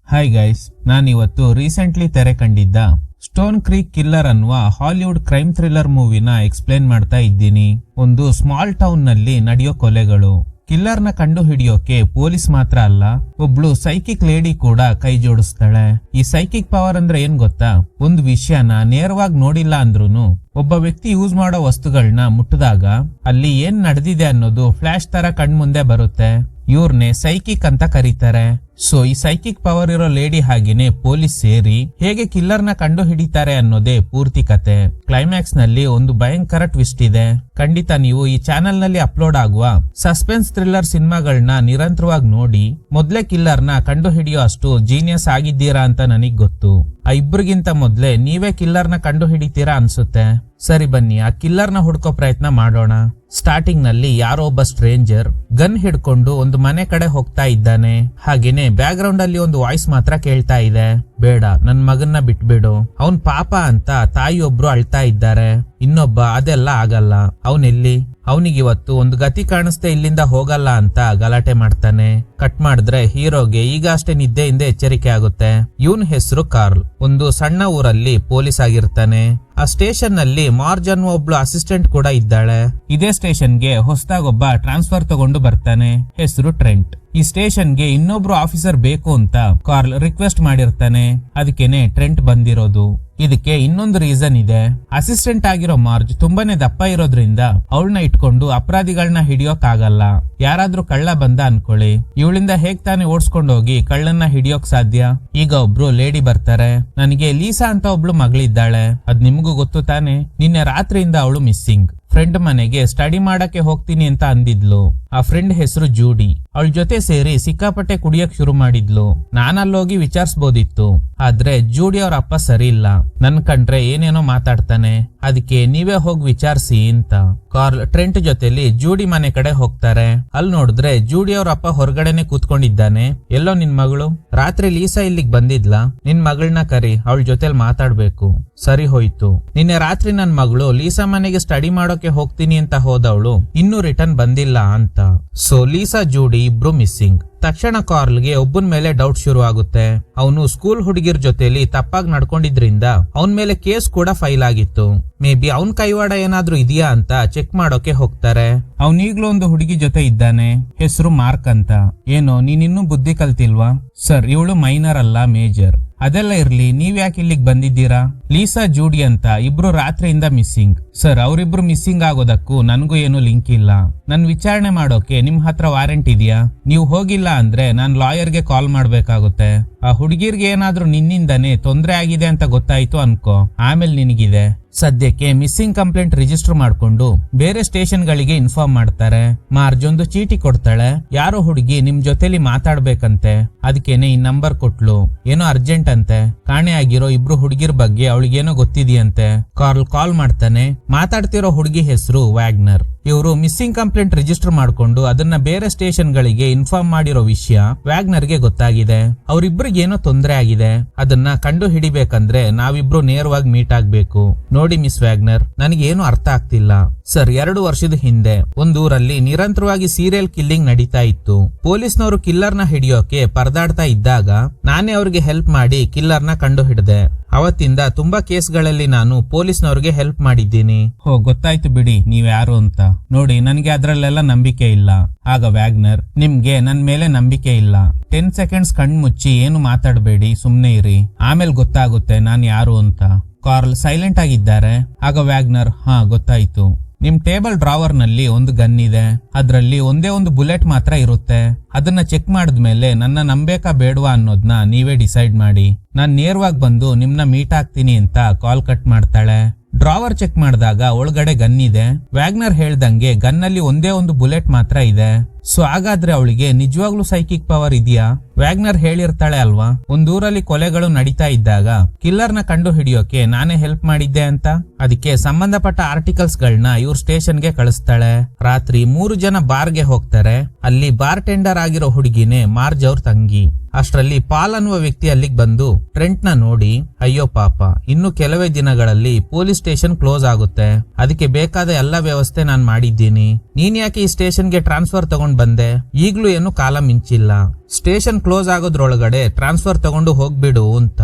Hi guys, ನಾನಿವತ್ತು recently ತೆರೆ ಕಂಡಿದ್ದ stone ಕ್ರೀಕ್ killer ಅನ್ನುವ ಹಾಲಿವುಡ್ ಕ್ರೈಮ್ ಥ್ರಿಲ್ಲರ್ ಮೂವಿನ ಎಕ್ಸ್ಪ್ಲೇನ್ ಮಾಡ್ತಾ ಇದ್ದೀನಿ. ಒಂದು ಸ್ಮಾಲ್ ಟೌನ್ ನಲ್ಲಿ ನಡೆಯೋ ಕೊಲೆಗಳು. ಕಿಲ್ಲರ್ ನ ಕಂಡು ಹಿಡಿಯೋಕೆ ಪೊಲೀಸ್ ಮಾತ್ರ ಅಲ್ಲ, ಒಬ್ಳು ಸೈಕಿಕ್ ಲೇಡಿ ಕೂಡ ಕೈ ಜೋಡಿಸ್ತಾಳೆ. ಈ ಸೈಕಿಕ್ ಪವರ್ ಅಂದ್ರೆ ಏನ್ ಗೊತ್ತಾ? ಒಂದು ವಿಷಯನ ನೇರವಾಗಿ ನೋಡಿಲ್ಲ ಅಂದ್ರೂನು ಒಬ್ಬ ವ್ಯಕ್ತಿ ಯೂಸ್ ಮಾಡೋ ವಸ್ತುಗಳನ್ನ ಮುಟ್ಟಿದಾಗ ಅಲ್ಲಿ ಏನ್ ನಡೆದಿದೆ ಅನ್ನೋದು ಫ್ಲಾಶ್ ತರ ಕಣ್ಮುಂದೆ ಬರುತ್ತೆ. ಇವ್ರನ್ನೇ ಸೈಕಿಕ್ ಅಂತ ಕರೀತಾರೆ. ಸೊ ಈ ಸೈಕಿಕ್ ಪವರ್ ಇರೋ ಲೇಡಿ ಹಾಗೇನೆ ಪೊಲೀಸ್ ಸೇರಿ ಹೇಗೆ ಕಿಲ್ಲರ್ ನ ಕಂಡು ಹಿಡಿತಾರೆ ಅನ್ನೋದೇ ಪೂರ್ತಿ ಕತೆ. ಕ್ಲೈಮ್ಯಾಕ್ಸ್ ನಲ್ಲಿ ಒಂದು ಭಯಂಕರ ಟ್ವಿಸ್ಟ್ ಇದೆ. ಖಂಡಿತ ನೀವು ಈ ಚಾನೆಲ್ ನಲ್ಲಿ ಅಪ್ಲೋಡ್ ಆಗುವ ಸಸ್ಪೆನ್ಸ್ ಥ್ರಿಲ್ಲರ್ ಸಿನಿಮಾಗಳನ್ನ ನಿರಂತರವಾಗಿ ನೋಡಿ ಮೊದ್ಲೇ ಕಿಲ್ಲರ್ ನ ಕಂಡು ಹಿಡಿಯೋ ಅಷ್ಟು ಜೀನಿಯಸ್ ಆಗಿದ್ದೀರಾ ಅಂತ ನನಗ್ ಗೊತ್ತು. ಆ ಇಬ್ರಿಗಿಂತ ಮೊದ್ಲೇ ನೀವೇ ಕಿಲ್ಲರ್ ನ ಕಂಡು ಹಿಡಿತೀರಾ ಅನ್ಸುತ್ತೆ. ಸರಿ ಬನ್ನಿ ಆ ಕಿಲ್ಲರ್ ನ ಹುಡ್ಕೋ ಪ್ರಯತ್ನ ಮಾಡೋಣ. ಸ್ಟಾರ್ಟಿಂಗ್ ನಲ್ಲಿ ಯಾರೋ ಒಬ್ಬ ಸ್ಟ್ರೇಂಜರ್ ಗನ್ ಹಿಡ್ಕೊಂಡು ಒಂದು ಮನೆ ಕಡೆ ಹೋಗ್ತಾ ಇದ್ದಾನೆ. ಹಾಗೇನೆ ಬ್ಯಾಕ್ ಗ್ರೌಂಡ್ ಅಲ್ಲಿ ಒಂದು ವಾಯ್ಸ್ ಮಾತ್ರ ಕೇಳ್ತಾ ಇದೆ, ಬೇಡ ನನ್ ಮಗನ್ನ ಬಿಟ್ಬಿಡು, ಅವನ್ ಪಾಪ ಅಂತ ತಾಯಿ ಒಬ್ರು ಅಳ್ತಾ ಇದ್ದಾರೆ. ಇನ್ನೊಬ್ಬ ಅದೆಲ್ಲ ಆಗಲ್ಲ, ಅವನೆಲ್ಲಿ, ಅವನಿಗಿವತ್ತು ಒಂದು ಗತಿ ಕಾಣಿಸ್ತೆ, ಇಲ್ಲಿಂದ ಹೋಗಲ್ಲ ಅಂತ ಗಲಾಟೆ ಮಾಡ್ತಾನೆ. ಕಟ್ ಮಾಡಿದ್ರೆ ಹೀರೋಗೆ ಈಗ ಅಷ್ಟೇ ನಿದ್ದೆಯಿಂದ ಎಚ್ಚರಿಕೆ ಆಗುತ್ತೆ. ಇವನ್ ಹೆಸರು ಕಾರ್ಲ್. ಒಂದು ಸಣ್ಣ ಊರಲ್ಲಿ ಪೊಲೀಸ್ ಆಗಿರ್ತಾನೆ. ಆ ಸ್ಟೇಷನ್ ನಲ್ಲಿ ಮಾರ್ಜ್ ಅನ್ನುವ ಒಬ್ಳು ಅಸಿಸ್ಟೆಂಟ್ ಕೂಡ ಇದ್ದಾಳೆ. ಇದೇ ಸ್ಟೇಷನ್ಗೆ ಹೊಸದಾಗೊಬ್ಬ ಟ್ರಾನ್ಸ್ಫರ್ ತಗೊಂಡು ಬರ್ತಾನೆ, ಹೆಸರು ಟ್ರೆಂಟ್. ಈ ಸ್ಟೇಷನ್ಗೆ ಇನ್ನೊಬ್ರು ಆಫೀಸರ್ ಬೇಕು ಅಂತ ಕಾರ್ಲ್ ರಿಕ್ವೆಸ್ಟ್ ಮಾಡಿರ್ತಾನೆ. ಅದಕ್ಕೇನೆ ಟ್ರೆಂಟ್ ಬಂದಿರೋದು. ಇದಕ್ಕೆ ಇನ್ನೊಂದು ರೀಸನ್ ಇದೆ. ಅಸಿಸ್ಟೆಂಟ್ ಆಗಿರೋ ಮಾರ್ಜ್ ತುಂಬಾನೇ ದಪ್ಪ ಇರೋದ್ರಿಂದ ಅವಳನ್ನ ಇಟ್ಕೊಂಡು ಅಪರಾಧಿಗಳನ್ನ ಹಿಡಿಯೋಕ್ ಆಗಲ್ಲ. ಯಾರಾದ್ರೂ ಕಳ್ಳ ಬಂದ ಅನ್ಕೊಳ್ಳಿ, ಇವಳಿಂದ ಹೇಗ್ ತಾನೇ ಓಡಿಸ್ಕೊಂಡು ಹೋಗಿ ಕಳ್ಳನ್ನ ಹಿಡಿಯೋಕ್ ಸಾಧ್ಯ? ಈಗ ಒಬ್ರು ಲೇಡಿ ಬರ್ತಾರೆ. ನನಗೆ ಲೀಸಾ ಅಂತ ಒಬ್ಳು ಮಗಳಿದ್ದಾಳೆ, ಅದ್ ನಿಮ್ಗೂ ಗೊತ್ತು ತಾನೆ. ನಿನ್ನೆ ರಾತ್ರಿಯಿಂದ ಅವಳು ಮಿಸ್ಸಿಂಗ್. ಫ್ರೆಂಡ್ ಮನೆಗೆ ಸ್ಟಡಿ ಮಾಡಕ್ಕೆ ಹೋಗ್ತೀನಿ ಅಂತ ಅಂದಿದ್ಲು. ಆ ಫ್ರೆಂಡ್ ಹೆಸರು ಜೂಡಿ. ಅವಳ ಜೊತೆ ಸೇರಿ ಸಿಕ್ಕಾಪಟ್ಟೆ ಕುಡಿಯಕ್ ಶುರು ಮಾಡಿದ್ಲು. ನಾನಲ್ಲೋಗಿ ವಿಚಾರಿಸಬಹುದಿತ್ತು, ಆದ್ರೆ ಜೂಡಿ ಅವ್ರ ಅಪ್ಪ ಸರಿ ಇಲ್ಲ. ನನ್ ಕಂಡ್ರೆ ಏನೇನೋ ಮಾತಾಡ್ತಾನೆ, ಅದಕ್ಕೆ ನೀವೇ ಹೋಗಿ ವಿಚಾರಿಸಿ ಅಂತ ಕಾರ್ಲ್ ಟ್ರೆಂಟ್ ಜೊತೆಲಿ ಜೂಡಿ ಮನೆ ಕಡೆ ಹೋಗ್ತಾರೆ. ಅಲ್ಲಿ ನೋಡಿದ್ರೆ ಜೂಡಿ ಅವ್ರ ಅಪ್ಪ ಹೊರಗಡೆನೆ ಕೂತ್ಕೊಂಡಿದ್ದಾನೆ. ಎಲ್ಲೋ ನಿನ್ ಮಗಳು? ರಾತ್ರಿ ಲೀಸಾ ಇಲ್ಲಿಗ್ ಬಂದಿದ್ಲಾ? ನಿನ್ ಮಗಳನ್ನ ಕರಿ, ಅವಳ ಜೊತೆಲಿ ಮಾತಾಡ್ಬೇಕು. ಸರಿ ಹೋಯ್ತು. ನಿನ್ನೆ ರಾತ್ರಿ ನನ್ ಮಗಳು ಲೀಸಾ ಮನೆಗೆ ಸ್ಟಡಿ ಮಾಡೋಕೆ ಹೋಗ್ತೀನಿ ಅಂತ ಹೋದವಳು ಇನ್ನೂ ರಿಟರ್ನ್ ಬಂದಿಲ್ಲ ಅಂತ. ಸೊ ಲೀಸಾ ಜೂಡಿ ಇಬ್ರು ಮಿಸ್ಸಿಂಗ್. ತಕ್ಷಣ ಕಾರ್ಲ್ಗೆ ಒಬ್ಬನ ಮೇಲೆ ಡೌಟ್ ಶುರು ಆಗುತ್ತೆ. ಅವನು ಸ್ಕೂಲ್ ಹುಡುಗಿರ್ ಜೊತೆಲಿ ತಪ್ಪಾಗಿ ನಡ್ಕೊಂಡಿದ್ರಿಂದ ಅವನ್ ಮೇಲೆ ಕೇಸ್ ಕೂಡ ಫೈಲ್ ಆಗಿತ್ತು. ಮೇ ಬಿ ಅವನ್ ಕೈವಾಡ ಏನಾದ್ರೂ ಇದೆಯಾ ಅಂತ ಚೆಕ್ ಮಾಡೋಕೆ ಹೋಗ್ತಾರೆ. ಅವನೀಗ್ಲೂ ಒಂದು ಹುಡುಗಿ ಜೊತೆ ಇದ್ದಾನೆ, ಹೆಸರು ಮಾರ್ಕ್ ಅಂತ. ಏನೋ ನೀನಿನ್ನೂ ಬುದ್ಧಿ ಕಲ್ತಿಲ್ವಾ? ಸರ್, ಇವಳು ಮೈನರ್ ಅಲ್ಲ, ಮೇಜರ್. ಅದೆಲ್ಲ ಇರ್ಲಿ, ನೀವ್ ಯಾಕೆ ಇಲ್ಲಿಗೆ ಬಂದಿದ್ದೀರಾ? ಲೀಸಾ ಜೂಡಿ ಅಂತ ಇಬ್ರು ರಾತ್ರಿಯಿಂದ ಮಿಸ್ಸಿಂಗ್. ಸರ್, ಅವರಿಬ್ರು ಮಿಸ್ಸಿಂಗ್ ಆಗೋದಕ್ಕೂ ನನಗೂ ಏನು ಲಿಂಕ್ ಇಲ್ಲ. ನನ್ ವಿಚಾರಣೆ ಮಾಡೋಕೆ ನಿಮ್ ಹತ್ರ ವಾರೆಂಟ್ ಇದೆಯಾ? ನೀವು ಹೋಗಿಲ್ಲ ಅಂದ್ರೆ ನಾನ್ ಲಾಯರ್ಗೆ ಕಾಲ್ ಮಾಡ್ಬೇಕಾಗುತ್ತೆ. ಆ ಹುಡುಗಿರ್ಗೆ ಏನಾದ್ರೂ ನಿನ್ನಿಂದನೇ ತೊಂದ್ರೆ ಆಗಿದೆ ಅಂತ ಗೊತ್ತಾಯ್ತು ಅನ್ಕೋ, ಆಮೇಲೆ ನಿನಗಿದೆ. ಸದ್ಯಕ್ಕೆ ಮಿಸ್ಸಿಂಗ್ ಕಂಪ್ಲೇಂಟ್ ರಿಜಿಸ್ಟರ್ ಮಾಡ್ಕೊಂಡು ಬೇರೆ ಸ್ಟೇಷನ್ ಗಳಿಗೆ ಇನ್ಫಾರ್ಮ್ ಮಾಡ್ತಾರೆ. ಮಾರ್ಜ್ ಒಂದು ಚೀಟಿ ಕೊಡ್ತಾಳೆ. ಯಾರೋ ಹುಡುಗಿ ನಿಮ್ ಜೊತೆಲಿ ಮಾತಾಡ್ಬೇಕಂತೆ, ಅದಕ್ಕೇನೆ ಈ ನಂಬರ್ ಕೊಟ್ಲು. ಏನೋ ಅರ್ಜೆಂಟ್ ಅಂತೆ. ಕಾಣೆ ಆಗಿರೋ ಇಬ್ರು ಹುಡುಗಿರ್ ಬಗ್ಗೆ ಅವಳಿಗೇನೋ ಗೊತ್ತಿದೆಯಂತೆ. ಕಾರ್ಲ್ ಕಾಲ್ ಮಾಡ್ತಾನೆ. ಮಾತಾಡ್ತಿರೋ ಹುಡುಗಿ ಹೆಸರು ವ್ಯಾಗ್ನರ್. ಇವರು ಮಿಸ್ಸಿಂಗ್ ಕಂಪ್ಲೇಂಟ್ ರಿಜಿಸ್ಟರ್ ಮಾಡ್ಕೊಂಡು ಅದನ್ನ ಬೇರೆ ಸ್ಟೇಷನ್ ಗಳಿಗೆ ಇನ್ಫಾರ್ಮ್ ಮಾಡಿರೋ ವಿಷಯ ವ್ಯಾಗ್ನರ್ಗೆ ಗೊತ್ತಾಗಿದೆ. ಅವರಿಬ್ರಿಗೆ ಏನೋ ತೊಂದರೆ ಆಗಿದೆ. ಅದನ್ನ ಕಂಡು ಹಿಡಿಬೇಕಂದ್ರೆ ನಾವಿಬ್ರು ನೇರವಾಗಿ ಮೀಟ್ ಆಗ್ಬೇಕು. ನೋಡಿ ಮಿಸ್ ವ್ಯಾಗ್ನರ್, ನನಗೇನು ಅರ್ಥ ಆಗ್ತಿಲ್ಲ. ಸರ್, 2 ವರ್ಷದ ಹಿಂದೆ ಒಂದೂರಲ್ಲಿ ನಿರಂತರವಾಗಿ ಸೀರಿಯಲ್ ಕಿಲ್ಲಿಂಗ್ ನಡೀತಾ ಇತ್ತು. ಪೊಲೀಸ್ನವರು ಕಿಲ್ಲರ್ ನ ಹಿಡಿಯೋಕೆ ಪರದಾಡ್ತಾ ಇದ್ದಾಗ ನಾನೇ ಅವ್ರಿಗೆ ಹೆಲ್ಪ್ ಮಾಡಿ ಕಿಲ್ಲರ್ ನ ಕಂಡು ಹಿಡಿದೆ. ಅವತ್ತಿಂದ ತುಂಬಾ ಕೇಸ್ಗಳಲ್ಲಿ ನಾನು ಪೊಲೀಸ್ನವ್ರಿಗೆ ಹೆಲ್ಪ್ ಮಾಡಿದ್ದೀನಿ. ಗೊತ್ತಾಯ್ತು ಬಿಡಿ ನೀವ್ ಯಾರು ಅಂತ. ನೋಡಿ, ನನ್ಗೆ ಅದ್ರಲ್ಲೆಲ್ಲ ನಂಬಿಕೆ ಇಲ್ಲ. ಆಗ ವ್ಯಾಗ್ನರ್, ನಿಮ್ಗೆ ನನ್ ಮೇಲೆ ನಂಬಿಕೆ ಇಲ್ಲ. 10 ಸೆಕೆಂಡ್ಸ್ ಕಣ್ ಮುಚ್ಚಿ ಏನು ಮಾತಾಡಬೇಡಿ, ಸುಮ್ನೆ ಇರಿ, ಆಮೇಲೆ ಗೊತ್ತಾಗುತ್ತೆ ನಾನ್ ಯಾರು ಅಂತ. ಕಾರ್ಲ್ ಸೈಲೆಂಟ್ ಆಗಿದ್ದಾರೆ. ಆಗ ವ್ಯಾಗ್ನರ್, ಹಾ ಗೊತ್ತಾಯ್ತು. ನಿಮ್ ಟೇಬಲ್ ಡ್ರಾವರ್ ನಲ್ಲಿ ಒಂದು ಗನ್ ಇದೆ. ಅದ್ರಲ್ಲಿ ಒಂದೇ ಒಂದು ಬುಲೆಟ್ ಮಾತ್ರ ಇರುತ್ತೆ. ಅದನ್ನ ಚೆಕ್ ಮಾಡಿದ್ಮೇಲೆ ನನ್ನ ನಂಬೇಕಾ ಬೇಡವಾ ಅನ್ನೋದನ್ನ ನೀವೇ ಡಿಸೈಡ್ ಮಾಡಿ. ನಾನ್ ನೇರವಾಗಿ ಬಂದು ನಿಮ್ನ ಮೀಟ್ ಆಗ್ತೀನಿ ಅಂತ ಕಾಲ್ ಕಟ್ ಮಾಡ್ತಾಳೆ. ಡ್ರಾವರ್ ಚೆಕ್ ಮಾಡಿದಾಗ ಒಳಗಡೆ ಗನ್ ಇದೆ. ವ್ಯಾಗ್ನರ್ ಹೇಳ್ದಂಗೆ ಗನ್ ನಲ್ಲಿ ಒಂದೇ ಒಂದು ಬುಲೆಟ್ ಮಾತ್ರ ಇದೆ. ಸೊ ಹಾಗಾದ್ರೆ ಅವಳಿಗೆ ನಿಜವಾಗ್ಲೂ ಸೈಕಿಕ್ ಪವರ್ ಇದೆಯಾ? ವ್ಯಾಗ್ನರ್ ಹೇಳಿರ್ತಾಳೆ ಅಲ್ವಾ, ಒಂದೂರಲ್ಲಿ ಕೊಲೆಗಳು ನಡೀತಾ ಇದ್ದಾಗ ಕಿಲ್ಲರ್ ನ ಕಂಡು ಹಿಡಿಯೋಕೆ ನಾನೇ ಹೆಲ್ಪ್ ಮಾಡಿದ್ದೆ ಅಂತ. ಅದಕ್ಕೆ ಸಂಬಂಧಪಟ್ಟ ಆರ್ಟಿಕಲ್ಸ್ ಗಳನ್ನ ಇವ್ರ ಸ್ಟೇಷನ್ಗೆ ಕಳಿಸ್ತಾಳೆ. ರಾತ್ರಿ 3 ಜನ ಬಾರ್ಗೆ ಹೋಗ್ತಾರೆ. ಅಲ್ಲಿ ಬಾರ್ ಟೆಂಡರ್ ಆಗಿರೋ ಹುಡುಗಿನೇ ಮಾರ್ಜ್ ಅವ್ರ ತಂಗಿ. ಅಷ್ಟರಲ್ಲಿ ಪಾಲ್ ಅನ್ನುವ ವ್ಯಕ್ತಿ ಅಲ್ಲಿಗೆ ಬಂದು ಟ್ರೆಂಟ್ ನ ನೋಡಿ, ಅಯ್ಯೋ ಪಾಪ, ಇನ್ನು ಕೆಲವೇ ದಿನಗಳಲ್ಲಿ ಪೊಲೀಸ್ ಸ್ಟೇಷನ್ ಕ್ಲೋಸ್ ಆಗುತ್ತೆ. ಅದಕ್ಕೆ ಬೇಕಾದ ಎಲ್ಲಾ ವ್ಯವಸ್ಥೆ ನಾನ್ ಮಾಡಿದ್ದೀನಿ. ನೀನ್ ಯಾಕೆ ಈ ಸ್ಟೇಷನ್ಗೆ ಟ್ರಾನ್ಸ್ಫರ್ ತಗೊಂಡ್ ತಗೊಂಡ್ ಬಂದೆ, ಈಗ್ಲೂ ಏನು ಕಾಲ ಮಿಂಚಿಲ್ಲ. ಸ್ಟೇಷನ್ ಕ್ಲೋಸ್ ಆಗೋದ್ರೊಳಗಡೆ ಟ್ರಾನ್ಸ್ಫರ್ ತಗೊಂಡು ಹೋಗ್ಬಿಡು ಅಂತ.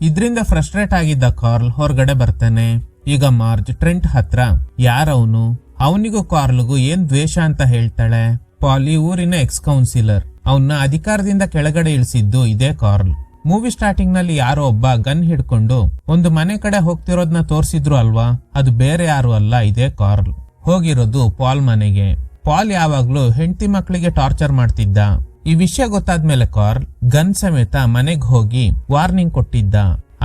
ಇದ್ರಿಂದ ಫ್ರಸ್ಟ್ರೇಟ್ ಆಗಿದ್ದ ಕಾರ್ಲ್ ಹೊರಗಡೆ ಬರ್ತಾನೆ. ಈಗ ಮಾರ್ಜ್ ಟ್ರೆಂಟ್ ಹತ್ರ ಯಾರವನು, ಅವನಿಗೂ ಕಾರ್ಲ್ಗೂ ಏನ್ ದ್ವೇಷ ಅಂತ ಹೇಳ್ತಾಳೆ. ಪಾಲ್ ಈ ಊರಿನ ಎಕ್ಸ್ ಕೌನ್ಸಿಲರ್, ಅವನ್ನ ಅಧಿಕಾರದಿಂದ ಕೆಳಗಡೆ ಇಳಿಸಿದ್ದು ಇದೇ ಕಾರ್ಲ್. ಮೂವಿ ಸ್ಟಾರ್ಟಿಂಗ್ ನಲ್ಲಿ ಯಾರೋ ಒಬ್ಬ ಗನ್ ಹಿಡ್ಕೊಂಡು ಒಂದು ಮನೆ ಕಡೆ ಹೋಗ್ತಿರೋದ್ನ ತೋರ್ಸಿದ್ರು ಅಲ್ವಾ, ಅದು ಬೇರೆ ಯಾರು ಅಲ್ಲ, ಇದೇ ಕಾರ್ಲ್. ಹೋಗಿರೋದು ಪಾಲ್ ಮನೆಗೆ. ಪಾಲ್ ಯಾವಾಗ್ಲೂ ಹೆಂಡತಿ ಮಕ್ಕಳಿಗೆ ಟಾರ್ಚರ್ ಮಾಡ್ತಿದ್ದ. ಈ ವಿಷಯ ಗೊತ್ತಾದ್ಮೇಲೆ ಕಾರ್ಲ್ ಗನ್ ಸಮೇತ ಮನೆಗ್ ಹೋಗಿ ವಾರ್ನಿಂಗ್ ಕೊಟ್ಟಿದ್ದ.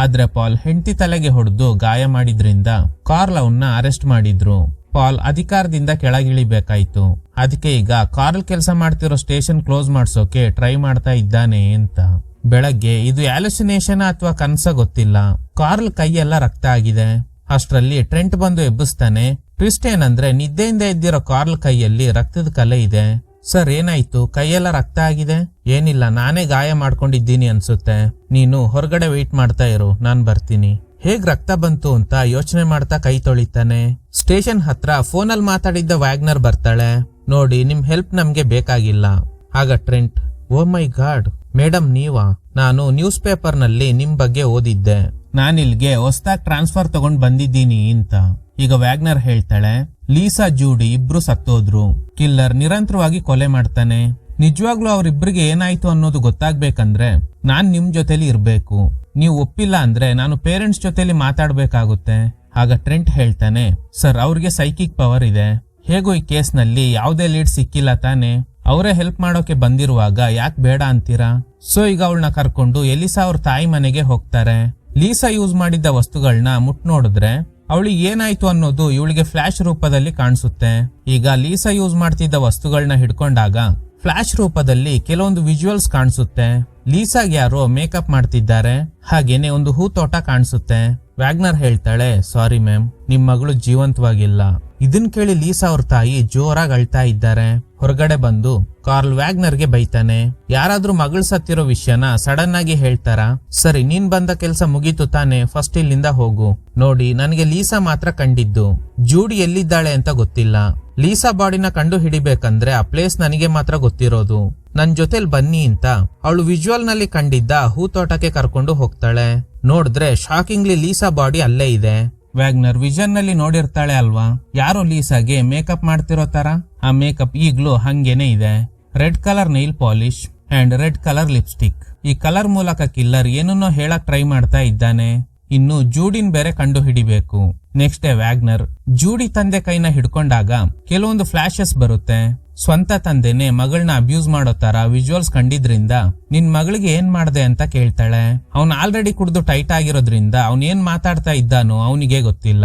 ಆದ್ರೆ ಪಾಲ್ ಹೆಂಡತಿ ತಲೆಗೆ ಹೊಡೆದು ಗಾಯ ಮಾಡಿದ್ರಿಂದ ಕಾರ್ಲ್ ಅವನ್ನ ಅರೆಸ್ಟ್ ಮಾಡಿದ್ರು. ಪಾಲ್ ಅಧಿಕಾರದಿಂದ ಕೆಳಗಿಳಿಬೇಕಾಯ್ತು. ಅದಕ್ಕೆ ಈಗ ಕಾರ್ಲ್ ಕೆಲಸ ಮಾಡ್ತಿರೋ ಸ್ಟೇಷನ್ ಕ್ಲೋಸ್ ಮಾಡ್ಸೋಕೆ ಟ್ರೈ ಮಾಡ್ತಾ ಇದ್ದಾನೆ ಅಂತ. ಬೆಳಗ್ಗೆ ಇದು ಹ್ಯಾಲುಸಿನೇಷನ್ ಅಥವಾ ಕನ್ಸ ಗೊತ್ತಿಲ್ಲ, ಕಾರ್ಲ್ ಕೈಯೆಲ್ಲ ರಕ್ತ ಆಗಿದೆ. ಅಷ್ಟರಲ್ಲಿ ಟ್ರೆಂಟ್ ಬಂದು ಎಬ್ಬಿಸ್ತಾನೆ. ಟ್ವಿಸ್ಟ್ ಏನಂದ್ರೆ ನಿದ್ದೆಯಿಂದ ಎದ್ದಿರೋ ಕಾರ್ಲ್ ಕೈಯಲ್ಲಿ ರಕ್ತದ ಕಲೆ ಇದೆ. ಸರ್ ಏನಾಯ್ತು, ಕೈಯೆಲ್ಲ ರಕ್ತ ಆಗಿದೆ? ಏನಿಲ್ಲ, ನಾನೇ ಗಾಯ ಮಾಡ್ಕೊಂಡಿದ್ದೀನಿ ಅನ್ಸುತ್ತೆ, ನೀನು ಹೊರಗಡೆ ವೆಯ್ಟ್ ಮಾಡ್ತಾ ಇರು, ನಾನ್ ಬರ್ತೀನಿ. ಹೇಗ್ ರಕ್ತ ಬಂತು ಅಂತ ಯೋಚನೆ ಮಾಡ್ತಾ ಕೈ ತೊಳಿತಾನೆ. ಸ್ಟೇಷನ್ ಹತ್ರ ಫೋನಲ್ಲಿ ಮಾತಾಡಿದ್ದ ವ್ಯಾಗ್ನರ್ ಬರ್ತಾಳೆ. ನೋಡಿ, ನಿಮ್ ಹೆಲ್ಪ್ ನಮ್ಗೆ ಬೇಕಾಗಿಲ್ಲ. ಆಗ ಟ್ರೆಂಟ್, ಓ ಮೈ ಗಾಡ್ ಮೇಡಮ್ ನೀವಾ? ನಾನು ನ್ಯೂಸ್ ಪೇಪರ್ ನಲ್ಲಿ ನಿಮ್ ಬಗ್ಗೆ ಓದಿದ್ದೆ, ನಾನಿಲ್ಗೆ ಹೊಸದಾಗಿ ಟ್ರಾನ್ಸ್ಫರ್ ತಗೊಂಡ್ ಬಂದಿದ್ದೀನಿ ಅಂತ. ಈಗ ವ್ಯಾಗ್ನರ್ ಹೇಳ್ತಾಳೆ, ಲೀಸಾ ಜೂಡಿ ಇಬ್ರು ಸತ್ತೋದ್ರು. ಕಿಲ್ಲರ್ ನಿರಂತರವಾಗಿ ಕೊಲೆ ಮಾಡ್ತಾನೆ. ನಿಜವಾಗ್ಲೂ ಅವ್ರಿಬ್ರಿಗೆ ಏನಾಯ್ತು ಅನ್ನೋದು ಗೊತ್ತಾಗ್ಬೇಕಂದ್ರೆ ನಾನ್ ನಿಮ್ ಜೊತೆಲಿ ಇರ್ಬೇಕು. ನೀವು ಒಪ್ಪಿಲ್ಲ ಅಂದ್ರೆ ನಾನು ಪೇರೆಂಟ್ಸ್ ಜೊತೆಲಿ ಮಾತಾಡ್ಬೇಕಾಗುತ್ತೆ. ಆಗ ಟ್ರೆಂಟ್ ಹೇಳ್ತಾನೆ, ಸರ್ ಅವ್ರಿಗೆ ಸೈಕಿಕ್ ಪವರ್ ಇದೆ, ಹೇಗೂ ಈ ಕೇಸ್ ನಲ್ಲಿ ಯಾವುದೇ ಲೀಡ್ ಸಿಕ್ಕಿಲ್ಲ ತಾನೆ, ಅವರೇ ಹೆಲ್ಪ್ ಮಾಡೋಕೆ ಬಂದಿರುವಾಗ ಯಾಕೆ ಬೇಡ ಅಂತೀರಾ? ಸೊ ಈಗ ಅವಳನ್ನ ಕರ್ಕೊಂಡು ಎಲಿಸಾ ಅವ್ರ ತಾಯಿ ಮನೆಗೆ ಹೋಗ್ತಾರೆ. ಲೀಸಾ ಯೂಸ್ ಮಾಡಿದ್ದ ವಸ್ತುಗಳನ್ನ ಮುಟ್ ನೋಡಿದ್ರೆ ಅವಳಿಗೆ ಏನಾಯ್ತು ಅನ್ನೋದು ಇವಳಿಗೆ ಫ್ಲಾಶ್ ರೂಪದಲ್ಲಿ ಕಾಣಿಸುತ್ತೆ. ಈಗ ಲೀಸಾ ಯೂಸ್ ಮಾಡ್ತಿದ್ದ ವಸ್ತುಗಳನ್ನ ಹಿಡ್ಕೊಂಡಾಗ ಫ್ಲಾಶ್ ರೂಪದಲ್ಲಿ ಕೆಲವೊಂದು ವಿಜುವಲ್ಸ್ ಕಾಣಿಸುತ್ತೆ. ಲೀಸಾಗ್ ಯಾರೋ ಮೇಕಪ್ ಮಾಡ್ತಿದ್ದಾರೆ, ಹಾಗೇನೆ ಒಂದು ಹೂತೋಟ ಕಾಣಿಸುತ್ತೆ. ವ್ಯಾಗ್ನರ್ ಹೇಳ್ತಾಳೆ, ಸಾರಿ ಮ್ಯಾಮ್, ನಿಮ್ ಮಗಳು ಜೀವಂತವಾಗಿಲ್ಲ. ಇದನ್ ಕೇಳಿ ಲೀಸಾ ಅವ್ರ ತಾಯಿ ಜೋರಾಗಿ ಅಳ್ತಾ ಇದ್ದಾರೆ. ಹೊರಗಡೆ ಬಂದು ಕಾರ್ಲ್ ವ್ಯಾಗ್ನರ್ಗೆ ಬೈತಾನೆ. ಯಾರಾದ್ರೂ ಮಗಳು ಸತ್ತಿರೋ ವಿಷಯನ ಸಡನ್ ಆಗಿ ಹೇಳ್ತಾರ? ಸರಿ, ನೀನ್ ಬಂದ ಕೆಲ್ಸ ಮುಗೀತು ತಾನೆ, ಫಸ್ಟ್ ಇಲ್ಲಿಂದ ಹೋಗು. ನೋಡಿ, ನನಗೆ ಲೀಸಾ ಮಾತ್ರ ಕಂಡಿದ್ದು, ಜೂಡಿ ಎಲ್ಲಿದ್ದಾಳೆ ಅಂತ ಗೊತ್ತಿಲ್ಲ. ಲೀಸಾ ಬಾಡಿನ ಕಂಡು ಹಿಡಿಬೇಕಂದ್ರೆ ಆ ಪ್ಲೇಸ್ ನನಗೆ ಮಾತ್ರ ಗೊತ್ತಿರೋದು. ನನ್ ಜೊತೆಲ್ ಬನ್ನಿ ಅಂತ ಅವಳು ವಿಜುವಲ್ ನಲ್ಲಿ ಕಂಡಿದ್ದ ಹೂತೋಟಕ್ಕೆ ಕರ್ಕೊಂಡು ಹೋಗ್ತಾಳೆ. ನೋಡಿದ್ರೆ ಶಾಕಿಂಗ್ಲಿ ಲೀಸಾ ಬಾಡಿ ಅಲ್ಲೇ ಇದೆ. ವ್ಯಾಗ್ನರ್ ವಿಷನ್ ನಲ್ಲಿ ನೋಡಿರ್ತಾಳೆ ಅಲ್ವಾ, ಯಾರೋ ಲೀಸಾಗೆ ಮೇಕಪ್ ಮಾಡ್ತಿರೋ ತರ. ಆ ಮೇಕಪ್ ಈಗ್ಲೂ ಹಂಗೇನೆ ಇದೆ. Red colour nail polish and red colour lipstick. ಈ ಕಲರ್ ಮೂಲಕ ಕಿಲ್ಲರ್ ಏನನ್ನೋ ಹೇಳಕ್ ಟ್ರೈ ಮಾಡ್ತಾ ಇದ್ದಾನೆ. ಇನ್ನು ಜೂಡಿನ್ ಬೇರೆ ಕಂಡು ಹಿಡಿಬೇಕು. ನೆಕ್ಸ್ಟ್ ಡೇ ವ್ಯಾಗ್ನರ್ ಜೂಡಿ ತಂದೆ ಕೈನ ಹಿಡ್ಕೊಂಡಾಗ ಕೆಲವೊಂದು ಫ್ಲಾಶಸ್ ಬರುತ್ತೆ. ಸ್ವಂತ ತಂದೆನೆ ಮಗಳನ್ನ ಅಬ್ಯೂಸ್ ಮಾಡೋ ತರ ವಿಜುವಲ್ಸ್ ಕಂಡಿದ್ರಿಂದ ನಿನ್ ಮಗಳಿಗೆ ಏನ್ ಮಾಡ್ದೆ ಅಂತ ಕೇಳ್ತಾಳೆ. ಅವ್ನ್ ಆಲ್ರೆಡಿ ಕುಡ್ದು ಟೈಟ್ ಆಗಿರೋದ್ರಿಂದ ಅವ್ನ್ ಏನ್ ಮಾತಾಡ್ತಾ ಇದ್ದಾನೋ ಅವನಿಗೆ ಗೊತ್ತಿಲ್ಲ.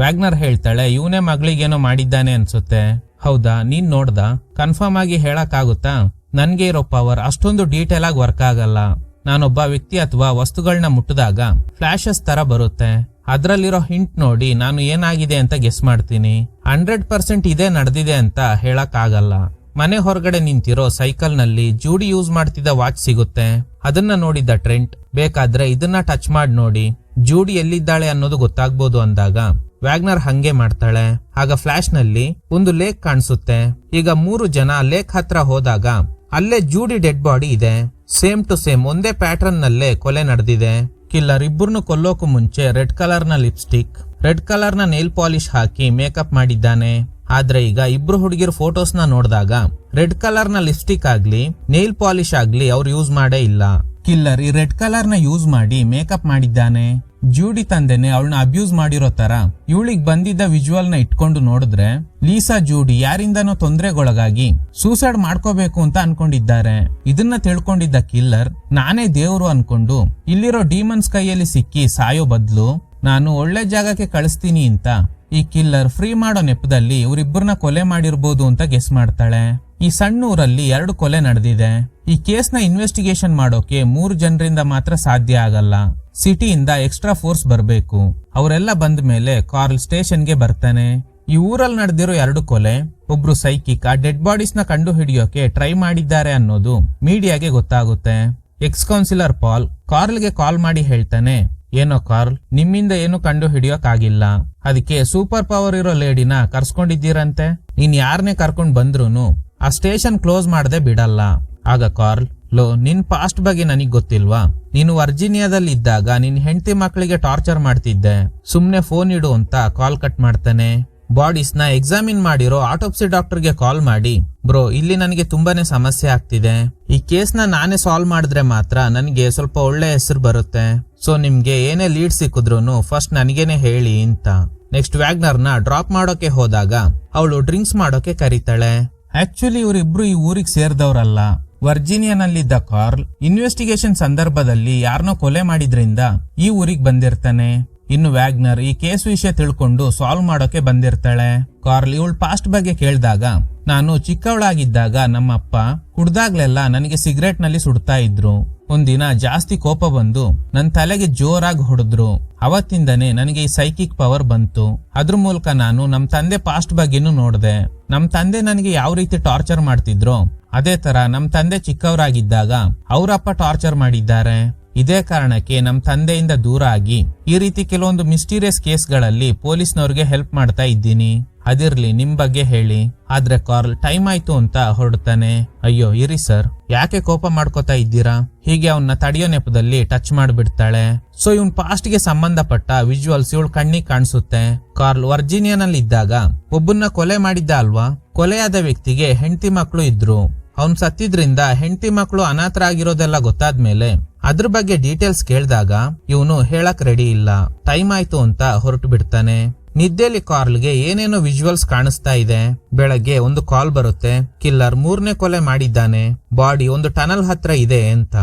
ವ್ಯಾಗ್ನರ್ ಹೇಳ್ತಾಳೆ, ಇವನೇ ಮಗಳಿಗೇನೋ ಮಾಡಿದ್ದಾನೆ ಅನ್ಸುತ್ತೆ. ಹೌದಾ, ನೀನ್ ನೋಡ್ದ? ಕನ್ಫರ್ಮ್ ಆಗಿ ಹೇಳಕ್ ಆಗುತ್ತಾ? ನನ್ಗೆ ಇರೋ ಪವರ್ ಅಷ್ಟೊಂದು ಡೀಟೇಲ್ ಆಗಿ ವರ್ಕ್ ಆಗಲ್ಲ. ನಾನೊಬ್ಬ ವ್ಯಕ್ತಿ ಅಥವಾ ವಸ್ತುಗಳನ್ನ ಮುಟ್ಟಿದಾಗ ಫ್ಲಾಶಸ್ ತರ ಬರುತ್ತೆ. ಅದ್ರಲ್ಲಿರೋ ಹಿಂಟ್ ನೋಡಿ ನಾನು ಏನಾಗಿದೆ ಅಂತ ಗೆಸ್ ಮಾಡ್ತೀನಿ. 100% ಇದೇ ನಡೆದಿದೆ ಅಂತ ಹೇಳಕ್ ಆಗಲ್ಲ. ಮನೆ ಹೊರಗಡೆ ನಿಂತಿರೋ ಸೈಕಲ್ ನಲ್ಲಿ ಜೂಡಿ ಯೂಸ್ ಮಾಡ್ತಿದ್ದ ವಾಚ್ ಸಿಗುತ್ತೆ. ಅದನ್ನ ನೋಡಿದ್ದ ಟ್ರೆಂಟ್, ಬೇಕಾದ್ರೆ ಇದನ್ನ ಟಚ್ ಮಾಡಿ ನೋಡಿ, ಜೂಡಿ ಎಲ್ಲಿದ್ದಾಳೆ ಅನ್ನೋದು ಗೊತ್ತಾಗ್ಬೋದು ಅಂದಾಗ ವ್ಯಾಗ್ನರ್ ಹಂಗೆ ಮಾಡ್ತಾಳೆ. ಆಗ ಫ್ಲಾಶ್ ನಲ್ಲಿ ಒಂದು ಲೇಕ್ ಕಾಣಿಸುತ್ತೆ. ಈಗ 3 ಜನ ಲೇಕ್ ಹತ್ರ ಹೋದಾಗ ಅಲ್ಲೇ ಜೂಡಿ ಡೆಡ್ ಬಾಡಿ ಇದೆ. ಸೇಮ್ ಟು ಸೇಮ್ ಒಂದೇ ಪ್ಯಾಟರ್ನ್ ನಲ್ಲೇ ಕೊಲೆ ನಡೆದಿದೆ. ಕಿಲ್ಲರ್ ಇಬ್ಬರನ್ನು ಕೊಲ್ಲೋಕು ಮುಂಚೆ ರೆಡ್ ಕಲರ್ ನ ಲಿಪ್ಸ್ಟಿಕ್, ರೆಡ್ ಕಲರ್ ನ ನೇಲ್ ಪಾಲಿಶ್ ಹಾಕಿ ಮೇಕಪ್ ಮಾಡಿದ್ದಾನೆ. ಆದ್ರೆ ಈಗ ಇಬ್ರು ಹುಡುಗಿರ್ ಫೋಟೋಸ್ ನ ನೋಡಿದಾಗ ರೆಡ್ ಕಲರ್ ನ ಲಿಪ್ಸ್ಟಿಕ್ ಆಗ್ಲಿ ನೇಲ್ ಪಾಲಿಶ್ ಆಗ್ಲಿ ಅವ್ರು ಯೂಸ್ ಮಾಡೇ ಇಲ್ಲ. ಕಿಲ್ಲರ್ ಈ ರೆಡ್ ಕಲರ್ ನ ಯೂಸ್ ಮಾಡಿ ಮೇಕಪ್ ಮಾಡಿದ್ದಾನೆ. ಜೂಡಿ ತಂದೆನೆ ಅವಳನ್ನ ಅಬ್ಯೂಸ್ ಮಾಡಿರೋ ತರ ಇವಳಿಗೆ ಬಂದಿದ್ದ ವಿಜುವಲ್ ನ ಇಟ್ಕೊಂಡು ನೋಡಿದ್ರೆ ಲೀಸಾ ಜೂಡಿ ಯಾರಿಂದನೋ ತೊಂದರೆಗೊಳಗಾಗಿ ಸೂಸೈಡ್ ಮಾಡ್ಕೋಬೇಕು ಅಂತ ಅನ್ಕೊಂಡಿದ್ದಾರೆ. ಇದನ್ನ ತಿಳ್ಕೊಂಡಿದ್ದ ಕಿಲ್ಲರ್ ನಾನೇ ದೇವ್ರು ಅನ್ಕೊಂಡು ಇಲ್ಲಿರೋ ಡೀಮನ್ಸ್ ಕೈಯಲ್ಲಿ ಸಿಕ್ಕಿ ಸಾಯೋ ಬದ್ಲು ನಾನು ಒಳ್ಳೆ ಜಾಗಕ್ಕೆ ಕಳಿಸ್ತೀನಿ ಅಂತ ಈ ಕಿಲ್ಲರ್ ಫ್ರೀ ಮಾಡೋ ನೆಪದಲ್ಲಿ ಇವರಿಬ್ಬರನ್ನ ಕೊಲೆ ಮಾಡಿರ್ಬೋದು ಅಂತ ಗೆಸ್ ಮಾಡ್ತಾಳೆ. ಈ ಸಣ್ಣ ಊರಲ್ಲಿ 2 ಕೊಲೆ ನಡೆದಿದೆ. ಈ ಕೇಸ್ ನ ಇನ್ವೆಸ್ಟಿಗೇಷನ್ ಮಾಡೋಕೆ 3 ಜನರಿಂದ ಮಾತ್ರ ಸಾಧ್ಯ ಆಗಲ್ಲ. ಸಿಟಿಯಿಂದ ಎಕ್ಸ್ಟ್ರಾ ಫೋರ್ಸ್ ಬರಬೇಕು. ಅವರೆಲ್ಲ ಬಂದ ಮೇಲೆ ಕಾರ್ಲ್ ಸ್ಟೇಷನ್ಗೆ ಬರ್ತಾನೆ. ಈ ಊರಲ್ಲಿ ನಡೆದಿರೋ 2 ಕೊಲೆ, ಒಬ್ರು ಸೈಕಿಕ್ ಆ ಡೆಡ್ ಬಾಡೀಸ್ ನ ಕಂಡು ಹಿಡಿಯೋಕೆ ಟ್ರೈ ಮಾಡಿದ್ದಾರೆ ಅನ್ನೋದು ಮೀಡಿಯಾಗೆ ಗೊತ್ತಾಗುತ್ತೆ. ಎಕ್ಸ್ ಕೌನ್ಸಿಲರ್ ಪಾಲ್ ಕಾರ್ಲ್ಗೆ ಕಾಲ್ ಮಾಡಿ ಹೇಳ್ತಾನೆ, ಏನೋ ಕಾರ್ಲ್, ನಿಮ್ಮಿಂದ ಏನು ಕಂಡು ಹಿಡಿಯೋಕ್ ಆಗಿಲ್ಲ, ಅದಕ್ಕೆ ಸೂಪರ್ ಪವರ್ ಇರೋ ಲೇಡಿನ ಕರ್ಸ್ಕೊಂಡಿದ್ದೀರಂತೆ. ನೀನ್ ಯಾರನ್ನೇ ಕರ್ಕೊಂಡ್ ಬಂದ್ರೂನು ಆ ಸ್ಟೇಷನ್ ಕ್ಲೋಸ್ ಮಾಡದೆ ಬಿಡಲ್ಲ. ಆಗ ಕಾರ್ಲ್, ಲೋ ನಿನ್ ಪಾಸ್ಟ್ ಬಗ್ಗೆ ನನಗ್ ಗೊತ್ತಿಲ್ವಾ? ನೀನು ವರ್ಜೀನಿಯಾದಲ್ಲಿ ಇದ್ದಾಗ ನಿನ್ ಹೆಂಡತಿ ಮಕ್ಕಳಿಗೆ ಟಾರ್ಚರ್ ಮಾಡ್ತಿದ್ದೆ, ಸುಮ್ನೆ ಫೋನ್ ಇಡು ಅಂತ ಕಾಲ್ ಕಟ್ ಮಾಡ್ತಾನೆ. ಬಾಡೀಸ್ ನ ಎಕ್ಸಾಮಿನ್ ಮಾಡಿರೋ ಆಟೋಪ್ಸಿ ಡಾಕ್ಟರ್ಗೆ ಕಾಲ್ ಮಾಡಿ, ಬ್ರೋ ಇಲ್ಲಿ ನನಗೆ ತುಂಬಾನೇ ಸಮಸ್ಯೆ ಆಗ್ತಿದೆ, ಈ ಕೇಸ್ ನಾನೇ ಸಾಲ್ವ್ ಮಾಡಿದ್ರೆ ಮಾತ್ರ ನನಗೆ ಸ್ವಲ್ಪ ಒಳ್ಳೆ ಹೆಸರು ಬರುತ್ತೆ, ಸೊ ನಿಮ್ಗೆ ಏನೇ ಲೀಡ್ ಸಿಕ್ಕಿದ್ರು ಫಸ್ಟ್ ನನಗೇನೆ ಹೇಳಿ ಅಂತ. ನೆಕ್ಸ್ಟ್ ವ್ಯಾಗ್ನರ್ ನ ಡ್ರಾಪ್ ಮಾಡೋಕೆ ಹೋದಾಗ ಅವಳು ಡ್ರಿಂಕ್ಸ್ ಮಾಡೋಕೆ ಕರೀತಾಳೆ. ಆಕ್ಚುಲಿ ಇವರಿಬ್ರು ಈ ಊರಿಗೆ ಸೇರಿದವರಲ್ಲ. ವರ್ಜೀನಿಯಾನಲ್ಲಿದ್ದ ಕಾರ್ಲ್ ಇನ್ವೆಸ್ಟಿಗೇಷನ್ ಸಂದರ್ಭದಲ್ಲಿ ಯಾರನ್ನೋ ಕೊಲೆ ಮಾಡಿದ್ರಿಂದ ಈ ಊರಿಗೆ ಬಂದಿರ್ತಾನೆ. ಇನ್ನು ವ್ಯಾಗ್ನರ್ ಈ ಕೇಸ್ ವಿಷಯ ತಿಳ್ಕೊಂಡು ಸಾಲ್ವ್ ಮಾಡೋಕೆ ಬಂದಿರ್ತಾಳೆ. ಕಾರ್ಲ್ ಇವಳ ಪಾಸ್ಟ್ ಬಗ್ಗೆ ಕೇಳಿದಾಗ, ನಾನು ಚಿಕ್ಕವಳಾಗಿದ್ದಾಗ ನಮ್ಮಪ್ಪ ಕುಡ್ದಾಗ್ಲೆಲ್ಲ ನನಗೆ ಸಿಗರೇಟ್ ನಲ್ಲಿ ಸುಡ್ತಾ ಇದ್ರು. ಒಂದಿನ ಜಾಸ್ತಿ ಕೋಪ ಬಂದು ನನ್ ತಲೆಗೆ ಜೋರಾಗಿ ಹೊಡೆದ್ರು. ಅವತ್ತಿಂದನೇ ನನಗೆ ಈ ಸೈಕಿಕ್ ಪವರ್ ಬಂತು. ಅದ್ರ ಮೂಲಕ ನಾನು ನಮ್ ತಂದೆ ಪಾಸ್ಟ್ ಬಗ್ಗೆನೂ ನೋಡ್ದೆ. ನಮ್ ತಂದೆ ನನಗೆ ಯಾವ ರೀತಿ ಟಾರ್ಚರ್ ಮಾಡ್ತಿದ್ರು ಅದೇ ತರ ನಮ್ ತಂದೆ ಚಿಕ್ಕವರಾಗಿದ್ದಾಗ ಅವರಪ್ಪ ಟಾರ್ಚರ್ ಮಾಡಿದ್ದಾರೆ. ಇದೇ ಕಾರಣಕ್ಕೆ ನಮ್ ತಂದೆಯಿಂದ ದೂರ ಆಗಿ ಈ ರೀತಿ ಕೆಲವೊಂದು ಮಿಸ್ಟೀರಿಯಸ್ ಕೇಸ್ಗಳಲ್ಲಿ ಪೊಲೀಸ್ನವ್ರಿಗೆ ಹೆಲ್ಪ್ ಮಾಡ್ತಾ ಇದ್ದೀನಿ. ಅದಿರ್ಲಿ ನಿಮ್ ಬಗ್ಗೆ ಹೇಳಿ. ಆದ್ರೆ ಕಾರ್ಲ್ ಟೈಮ್ ಆಯ್ತು ಅಂತ ಹೊರಡ್ತಾನೆ. ಅಯ್ಯೋ ಇರಿ ಸರ್, ಯಾಕೆ ಕೋಪ ಮಾಡ್ಕೋತಾ ಇದ್ದೀರಾ? ಹೀಗೆ ಅವನ್ನ ತಡೆಯೋ ನೆಪದಲ್ಲಿ ಟಚ್ ಮಾಡ್ಬಿಡ್ತಾಳೆ. ಸೊ ಇವನ್ ಪಾಸ್ಟ್ ಗೆ ಸಂಬಂಧಪಟ್ಟ ವಿಜುವಲ್ಸ್ ಇವಳು ಕಣ್ಣಿಗೆ ಕಾಣಿಸುತ್ತೆ. ಕಾರ್ಲ್ ವರ್ಜೀನಿಯಾನಲ್ಲಿ ಇದ್ದಾಗ ಒಬ್ಬನ್ನ ಕೊಲೆ ಮಾಡಿದ್ದ ಅಲ್ವಾ? ಕೊಲೆಯಾದ ವ್ಯಕ್ತಿಗೆ ಹೆಂಡತಿ ಮಕ್ಕಳು ಇದ್ರು. ಅವನ್ ಸತ್ತಿದ್ರಿಂದ ಹೆಂಡತಿ ಮಕ್ಕಳು ಅನಾಥರಾಗಿರೋದೆಲ್ಲ ಗೊತ್ತಾದ್ಮೇಲೆ ಅದ್ರ ಬಗ್ಗೆ ಡೀಟೇಲ್ಸ್ ಕೇಳಿದಾಗ ಇವನು ಹೇಳಕ್ ರೆಡಿ ಇಲ್ಲ. ಟೈಮ್ ಆಯ್ತು ಅಂತ ಹೊರಟು ಬಿಡ್ತಾನೆ. ನಿದ್ದೆಲಿ ಕಾರ್ಲ್ಗೆ ಏನೇನೋ ವಿಜುವಲ್ಸ್ ಕಾಣಿಸ್ತಾ ಇದೆ. ಬೆಳಗ್ಗೆ ಒಂದು ಕಾಲ್ ಬರುತ್ತೆ, ಕಿಲ್ಲರ್ 3ನೇ ಕೊಲೆ ಮಾಡಿದ್ದಾನೆ, ಬಾಡಿ ಒಂದು ಟನಲ್ ಹತ್ರ ಇದೆ ಅಂತ.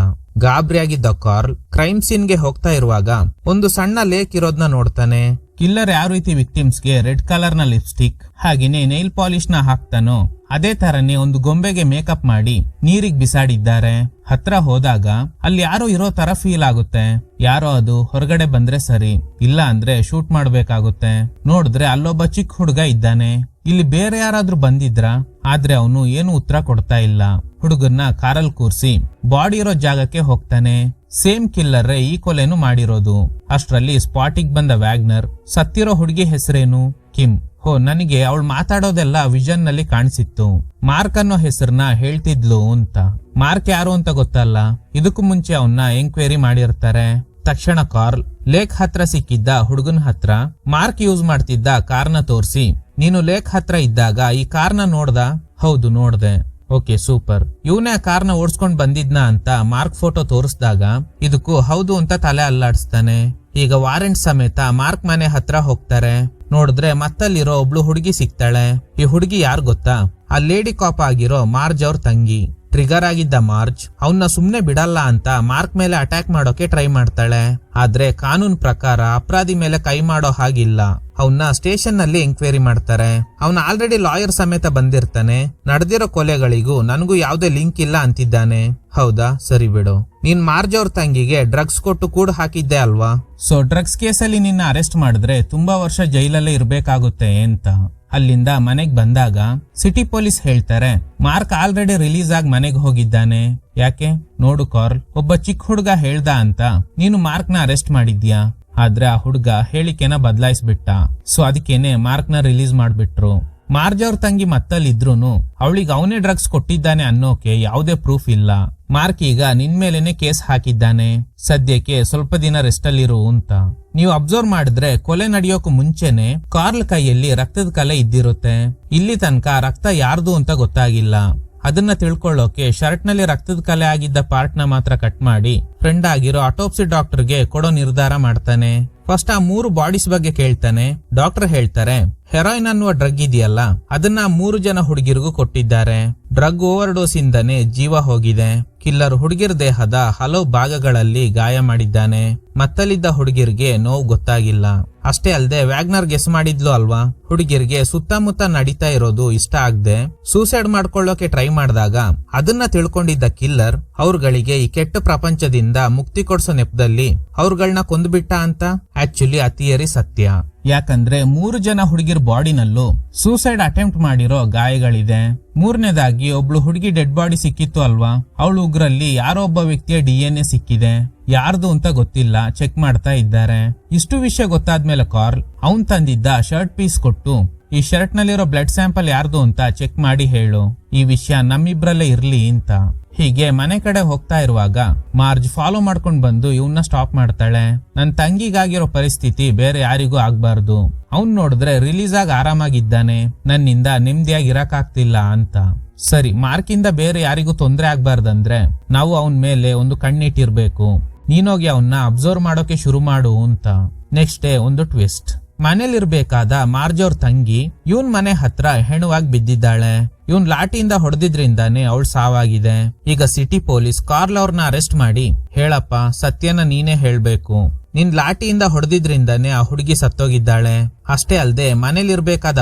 ಗಾಬರಿಯಾಗಿದ್ದ ಕಾರ್ಲ್ ಕ್ರೈಮ್ ಸೀನ್ಗೆ ಹೋಗ್ತಾ ಇರುವಾಗ ಒಂದು ಸಣ್ಣ ಲೇಕ್ ಇರೋದ್ನ ನೋಡ್ತಾನೆ. ಕಿಲ್ಲರ್ ಯಾವ ರೀತಿ ವಿಕ್ಟಿಮ್ಸ್ಗೆ ರೆಡ್ ಕಲರ್ ನ ಲಿಪ್ಸ್ಟಿಕ್ ಹಾಗೇನೆ ನೈಲ್ ಪಾಲಿಶ್ ನ ಹಾಕ್ತಾನೋ ಅದೇ ತರನೇ ಒಂದು ಗೊಂಬೆಗೆ ಮೇಕಪ್ ಮಾಡಿ ನೀರಿಗೆ ಬಿಸಾಡಿದ್ದಾರೆ. ಹತ್ರ ಹೋದಾಗ ಅಲ್ಲಿ ಯಾರೋ ಇರೋ ತರ ಫೀಲ್ ಆಗುತ್ತೆ. ಯಾರೋ ಅದು ಹೊರಗಡೆ ಬಂದ್ರೆ ಸರಿ, ಇಲ್ಲ ಅಂದ್ರೆ ಶೂಟ್ ಮಾಡ್ಬೇಕಾಗುತ್ತೆ. ನೋಡಿದ್ರೆ ಅಲ್ಲೊಬ್ಬ ಚಿಕ್ಕ ಹುಡುಗ ಇದ್ದಾನೆ. ಇಲ್ಲಿ ಬೇರೆ ಯಾರಾದ್ರೂ ಬಂದಿದ್ರ? ಆದ್ರೆ ಅವನು ಏನು ಉತ್ತರ ಕೊಡ್ತಾ ಇಲ್ಲ. ಹುಡುಗನ್ನ ಕಾರಲ್ಲಿ ಕೂರ್ಸಿ ಬಾಡಿ ಇರೋ ಜಾಗಕ್ಕೆ ಹೋಗ್ತಾನೆ. ಸೇಮ್ ಕಿಲ್ಲರ್ ಈ ಕೊಲೆನು ಮಾಡಿರೋದು. ಅಷ್ಟ್ರಲ್ಲಿ ಸ್ಪಾಟಿಗ್ ಬಂದ ವ್ಯಾಗ್ನರ್, ಸತ್ತಿರೋ ಹುಡುಗಿ ಹೆಸರೇನು? ಕಿಮ್. ಹೋ, ನನಗೆ ಅವಳು ಮಾತಾಡೋದೆಲ್ಲ ವಿಷನ್ ನಲ್ಲಿ ಕಾಣಿಸಿತ್ತು. ಮಾರ್ಕ್ ಅನ್ನೋ ಹೆಸರನ್ನ ಹೇಳ್ತಿದ್ಲು ಅಂತ. ಮಾರ್ಕ್ ಯಾರು ಅಂತ ಗೊತ್ತಲ್ಲ. ಇದಕ್ಕೂ ಮುಂಚೆ ಅವನ್ನ ಎಂಕ್ವೈರಿ ಮಾಡಿರ್ತಾರೆ. ತಕ್ಷಣ ಕಾರ್ಲ್ ಲೇಕ್ ಹತ್ರ ಸಿಕ್ಕಿದ್ದ ಹುಡುಗನ ಹತ್ರ ಮಾರ್ಕ್ ಯೂಸ್ ಮಾಡ್ತಿದ್ದ ಕಾರ್ನ ತೋರಿಸಿ, ನೀನು ಲೇಕ್ ಹತ್ರ ಇದ್ದಾಗ ಈ ಕಾರ್ನ ನೋಡ್ದ? ಹೌದು ನೋಡ್ದೆ. Okay super. ಇವನೇ ಆ ಕಾರ್ನ ಓಡಿಸ್ಕೊಂಡ್ ಬಂದಿದ್ನ ಅಂತ ಮಾರ್ಕ್ ಫೋಟೋ ತೋರಿಸಿದಾಗ ಇದಕ್ಕೂ ಹೌದು ಅಂತ ತಲೆ ಅಲ್ಲಾಡಿಸ್ತಾನೆ. ಈಗ ವಾರೆಂಟ್ ಸಮೇತ ಮಾರ್ಕ್ ಮನೆ ಹತ್ರ ಹೋಗ್ತಾರೆ. ನೋಡಿದ್ರೆ ಮತ್ತಲ್ಲಿರೋ ಒಬ್ಳು ಹುಡುಗಿ ಸಿಗ್ತಾಳೆ. ಈ ಹುಡುಗಿ ಯಾರು ಗೊತ್ತಾ? ಆ ಲೇಡಿ ಕಾಪ್ ಆಗಿರೋ ಮಾರ್ಜ್ ಅವ್ರ ತಂಗಿ. ಟ್ರಿಗರ್ ಆಗಿದ್ದ ಮಾರ್ಜ್ ಅವನ್ನ ಸುಮ್ನೆ ಬಿಡಲ್ಲ ಅಂತ ಮಾರ್ಕ್ ಮೇಲೆ ಅಟ್ಯಾಕ್ ಮಾಡೋಕೆ ಟ್ರೈ ಮಾಡ್ತಾಳೆ. ಆದ್ರೆ ಕಾನೂನ್ ಪ್ರಕಾರ ಅಪರಾಧಿ ಮೇಲೆ ಕೈ ಮಾಡೋ ಹಾಗಿಲ್ಲ. ಅವನ್ನ ಸ್ಟೇಷನ್ ನಲ್ಲಿ ಎಂಕ್ವೈರಿ ಮಾಡ್ತಾರೆ. ಅವನ ಆಲ್ರೆಡಿ ಲಾಯರ್ ಸಮೇತ ಬಂದಿರ್ತಾನೆ. ನಡೆದಿರೋ ಕೊಲೆಗಳಿಗೂ ನನಗೂ ಯಾವ್ದೇ ಲಿಂಕ್ ಇಲ್ಲ ಅಂತಿದ್ದಾನೆ. ಹೌದಾ, ಸರಿ ಬಿಡು. ನೀನ್ ಮಾರ್ಜ್ ಅವ್ರ ತಂಗಿಗೆ ಡ್ರಗ್ಸ್ ಕೊಟ್ಟು ಕೂಡ ಹಾಕಿದ್ದೆ ಅಲ್ವಾ? ಸೊ ಡ್ರಗ್ಸ್ ಕೇಸಲ್ಲಿ ನಿನ್ನ ಅರೆಸ್ಟ್ ಮಾಡಿದ್ರೆ ತುಂಬಾ ವರ್ಷ ಜೈಲಲ್ಲೇ ಇರ್ಬೇಕಾಗುತ್ತೆ ಅಂತ. ಅಲ್ಲಿಂದ ಮನೆಗ್ ಬಂದಾಗ ಸಿಟಿ ಪೊಲೀಸ್ ಹೇಳ್ತಾರೆ, ಮಾರ್ಕ್ ಆಲ್ರೆಡಿ ರಿಲೀಸ್ ಆಗಿ ಮನೆಗೆ ಹೋಗಿದ್ದಾನೆ. ಯಾಕೆ? ನೋಡು ಕಾರ್ಲ್, ಒಬ್ಬ ಚಿಕ್ಕ ಹುಡುಗ ಹೇಳ್ದ ಅಂತ ನೀನು ಮಾರ್ಕ್ ನ ಅರೆಸ್ಟ್ ಮಾಡಿದ್ಯಾ. ಆದ್ರೆ ಆ ಹುಡುಗ ಹೇಳಿಕೆನ ಬದಲಾಯಿಸ್ಬಿಟ್ಟ. ಸೊ ಅದಕ್ಕೇನೆ ಮಾರ್ಕ್ ನ ರಿಲೀಸ್ ಮಾಡ್ಬಿಟ್ರು. ಮಾರ್ಜ್ ಅವ್ರ ತಂಗಿ ಮತ್ತಲ್ಲಿದ್ರೂನು ಅವಳಿಗೆ ಅವನೇ ಡ್ರಗ್ಸ್ ಕೊಟ್ಟಿದ್ದಾನೆ ಅನ್ನೋಕೆ ಯಾವುದೇ ಪ್ರೂಫ್ ಇಲ್ಲ. ಮಾರ್ಕ್ ಈಗ ನಿನ್ ಮೇಲೇನೆ ಕೇಸ್ ಹಾಕಿದ್ದಾನೆ. ಸದ್ಯಕ್ಕೆ ಸ್ವಲ್ಪ ದಿನ ರೆಸ್ಟ್ ಅಲ್ಲಿರು ಅಂತ. ನೀವು ಅಬ್ಸರ್ವ್ ಮಾಡಿದ್ರೆ ಕೊಲೆ ನಡೆಯೋಕು ಮುಂಚೆನೆ ಕಾರ್ಲ್ ಕೈಯಲ್ಲಿ ರಕ್ತದ ಕಲೆ ಇದ್ದಿರುತ್ತೆ. ಇಲ್ಲಿ ತನಕ ರಕ್ತ ಯಾರ್ದು ಅಂತ ಗೊತ್ತಾಗಿಲ್ಲ. ಅದನ್ನ ತಿಳ್ಕೊಳ್ಳೋಕೆ ಶರ್ಟ್ ನಲ್ಲಿ ರಕ್ತದ ಕಲೆ ಆಗಿದ್ದ ಪಾರ್ಟ್ ನ ಮಾತ್ರ ಕಟ್ ಮಾಡಿ ಫ್ರೆಂಡ್ ಆಗಿರೋ ಆಟೋಪ್ಸಿ ಡಾಕ್ಟರ್ಗೆ ಕೊಡೋ ನಿರ್ಧಾರ ಮಾಡ್ತಾನೆ. ಫಸ್ಟ್ ಆ 3 ಬಾಡೀಸ್ ಬಗ್ಗೆ ಕೇಳ್ತಾನೆ. ಡಾಕ್ಟರ್ ಹೇಳ್ತಾರೆ, ಹೆರಾಯಿನ್ ಅನ್ನುವ ಡ್ರಗ್ ಇದೆಯಲ್ಲ ಅದನ್ನ 3 ಜನ ಹುಡುಗಿರಿಗೂ ಕೊಟ್ಟಿದ್ದಾರೆ. ಡ್ರಗ್ ಓವರ್ ಡೋಸ್ ಇಂದನೇ ಜೀವ ಹೋಗಿದೆ. ಕಿಲ್ಲರ್ ಹುಡುಗಿರ್ ದೇಹದ ಹಲವು ಭಾಗಗಳಲ್ಲಿ ಗಾಯ ಮಾಡಿದ್ದಾನೆ. ಮತ್ತಲ್ಲಿದ್ದ ಹುಡುಗಿರ್ಗೆ ನೋವು ಗೊತ್ತಾಗಿಲ್ಲ. ಅಷ್ಟೇ ಅಲ್ಲದೆ ವ್ಯಾಗ್ನರ್ ಗೆಸ್ ಮಾಡಿದ್ಲು ಅಲ್ವಾ, ಹುಡುಗಿರ್ಗೆ ಸುತ್ತಮುತ್ತ ನಡೀತಾ ಇರೋದು ಇಷ್ಟ ಆಗದೆ ಸೂಸೈಡ್ ಮಾಡ್ಕೊಳ್ಳೋಕೆ ಟ್ರೈ ಮಾಡಿದಾಗ ಅದನ್ನ ತಿಳ್ಕೊಂಡಿದ್ದ ಕಿಲ್ಲರ್ ಅವ್ರಗಳಿಗೆ ಈ ಕೆಟ್ಟ ಪ್ರಪಂಚದಿಂದ ಮುಕ್ತಿ ಕೊಡ್ಸೋ ನೆಪದಲ್ಲಿ ಅವ್ರಗಳನ್ನ ಕೊಂದ್ಬಿಟ್ಟ ಅಂತ. ಆಕ್ಚುಲಿ ಆ ಥಿಯರಿ ಸತ್ಯ. ಯಾಕಂದ್ರೆ 3 ಜನ ಹುಡುಗಿರ್ ಬಾಡಿನಲ್ಲೂ ಸೂಸೈಡ್ ಅಟೆಂಪ್ಟ್ ಮಾಡಿರೋ ಗಾಯಗಳಿದೆ. 3ನೇದಾಗಿ ಒಬ್ಳು ಹುಡುಗಿ ಡೆಡ್ ಬಾಡಿ ಸಿಕ್ಕಿತ್ತು ಅಲ್ವಾ, ಅವಳು ಉಗ್ರಲ್ಲಿ ಯಾರೋ ಒಬ್ಬ ವ್ಯಕ್ತಿಯ DNA ಸಿಕ್ಕಿದೆ. ಯಾರ್ದು ಅಂತ ಗೊತ್ತಿಲ್ಲ, ಚೆಕ್ ಮಾಡ್ತಾ ಇದ್ದಾರೆ. ಇಷ್ಟು ವಿಷಯ ಗೊತ್ತಾದ್ಮೇಲೆ ಕಾರ್ಲ್ ಅವನ್ ತಂದಿದ್ದ ಶರ್ಟ್ ಪೀಸ್ ಕೊಟ್ಟು ಈ ಶರ್ಟ್ ನಲ್ಲಿರೋ ಬ್ಲಡ್ ಸ್ಯಾಂಪಲ್ ಯಾರ್ದು ಅಂತ ಚೆಕ್ ಮಾಡಿ ಹೇಳು, ಈ ವಿಷಯ ನಮ್ಮಿಬ್ರಲ್ಲೇ ಇರ್ಲಿ ಅಂತ. ಹೀಗೆ ಮನೆ ಕಡೆ ಹೋಗ್ತಾ ಇರುವಾಗ ಮಾರ್ಜ್ ಫಾಲೋ ಮಾಡ್ಕೊಂಡ್ ಬಂದು ಇವನ್ನ ಸ್ಟಾಪ್ ಮಾಡ್ತಾಳೆ. ನನ್ ತಂಗಿಗಾಗಿರೋ ಪರಿಸ್ಥಿತಿ ಬೇರೆ ಯಾರಿಗೂ ಆಗ್ಬಾರ್ದು, ಅವ್ನ್ ನೋಡಿದ್ರೆ ರಿಲೀಸ್ ಆಗಿ ಆರಾಮಾಗಿದ್ದಾನೆ, ನನ್ನಿಂದ ನೆಮ್ಮದಿಯಾಗಿ ಇರಕ್ಕಾಗ್ತಿಲ್ಲ ಅಂತ. ಸರಿ, ಮಾರ್ಕಿಂದ ಬೇರೆ ಯಾರಿಗೂ ತೊಂದ್ರೆ ಆಗ್ಬಾರ್ದಂದ್ರೆ ನಾವು ಅವನ್ ಮೇಲೆ ಒಂದು ಕಣ್ಣಿಟ್ಟಿರ್ಬೇಕು, ನೀನೋಗಿ ಅವನ್ನ ಅಬ್ಸರ್ವ್ ಮಾಡೋಕೆ ಶುರು ಮಾಡು ಅಂತ. ನೆಕ್ಸ್ಟ್ ಡೇ ಒಂದು ಟ್ವಿಸ್ಟ್. ಮನೇಲಿರ್ಬೇಕಾದ ಮಾರ್ಜ್ ಅವ್ರ ತಂಗಿ ಇವನ್ ಮನೆ ಹತ್ರ ಹೆಣವಾಗಿ ಬಿದ್ದಿದ್ದಾಳೆ. ಇವನ್ ಲಾಠಿಯಿಂದ ಹೊಡೆದಿದ್ರಿಂದಾನೆ ಅವಳು ಸಾವಾಗಿದೆ. ಈಗ ಸಿಟಿ ಪೊಲೀಸ್ ಕಾರ್ಲ್ ಅವ್ರನ್ನ ಅರೆಸ್ಟ್ ಮಾಡಿ, ಹೇಳಪ್ಪ ಸತ್ಯನ ನೀನೇ ಹೇಳ್ಬೇಕು, ನಿನ್ ಲಾಠಿಯಿಂದ ಹೊಡೆದಿದ್ರಿಂದಾನೆ ಆ ಹುಡುಗಿ ಸತ್ತೋಗಿದ್ದಾಳೆ. ಅಷ್ಟೇ ಅಲ್ದೆ ಮನೇಲಿರ್ಬೇಕಾದ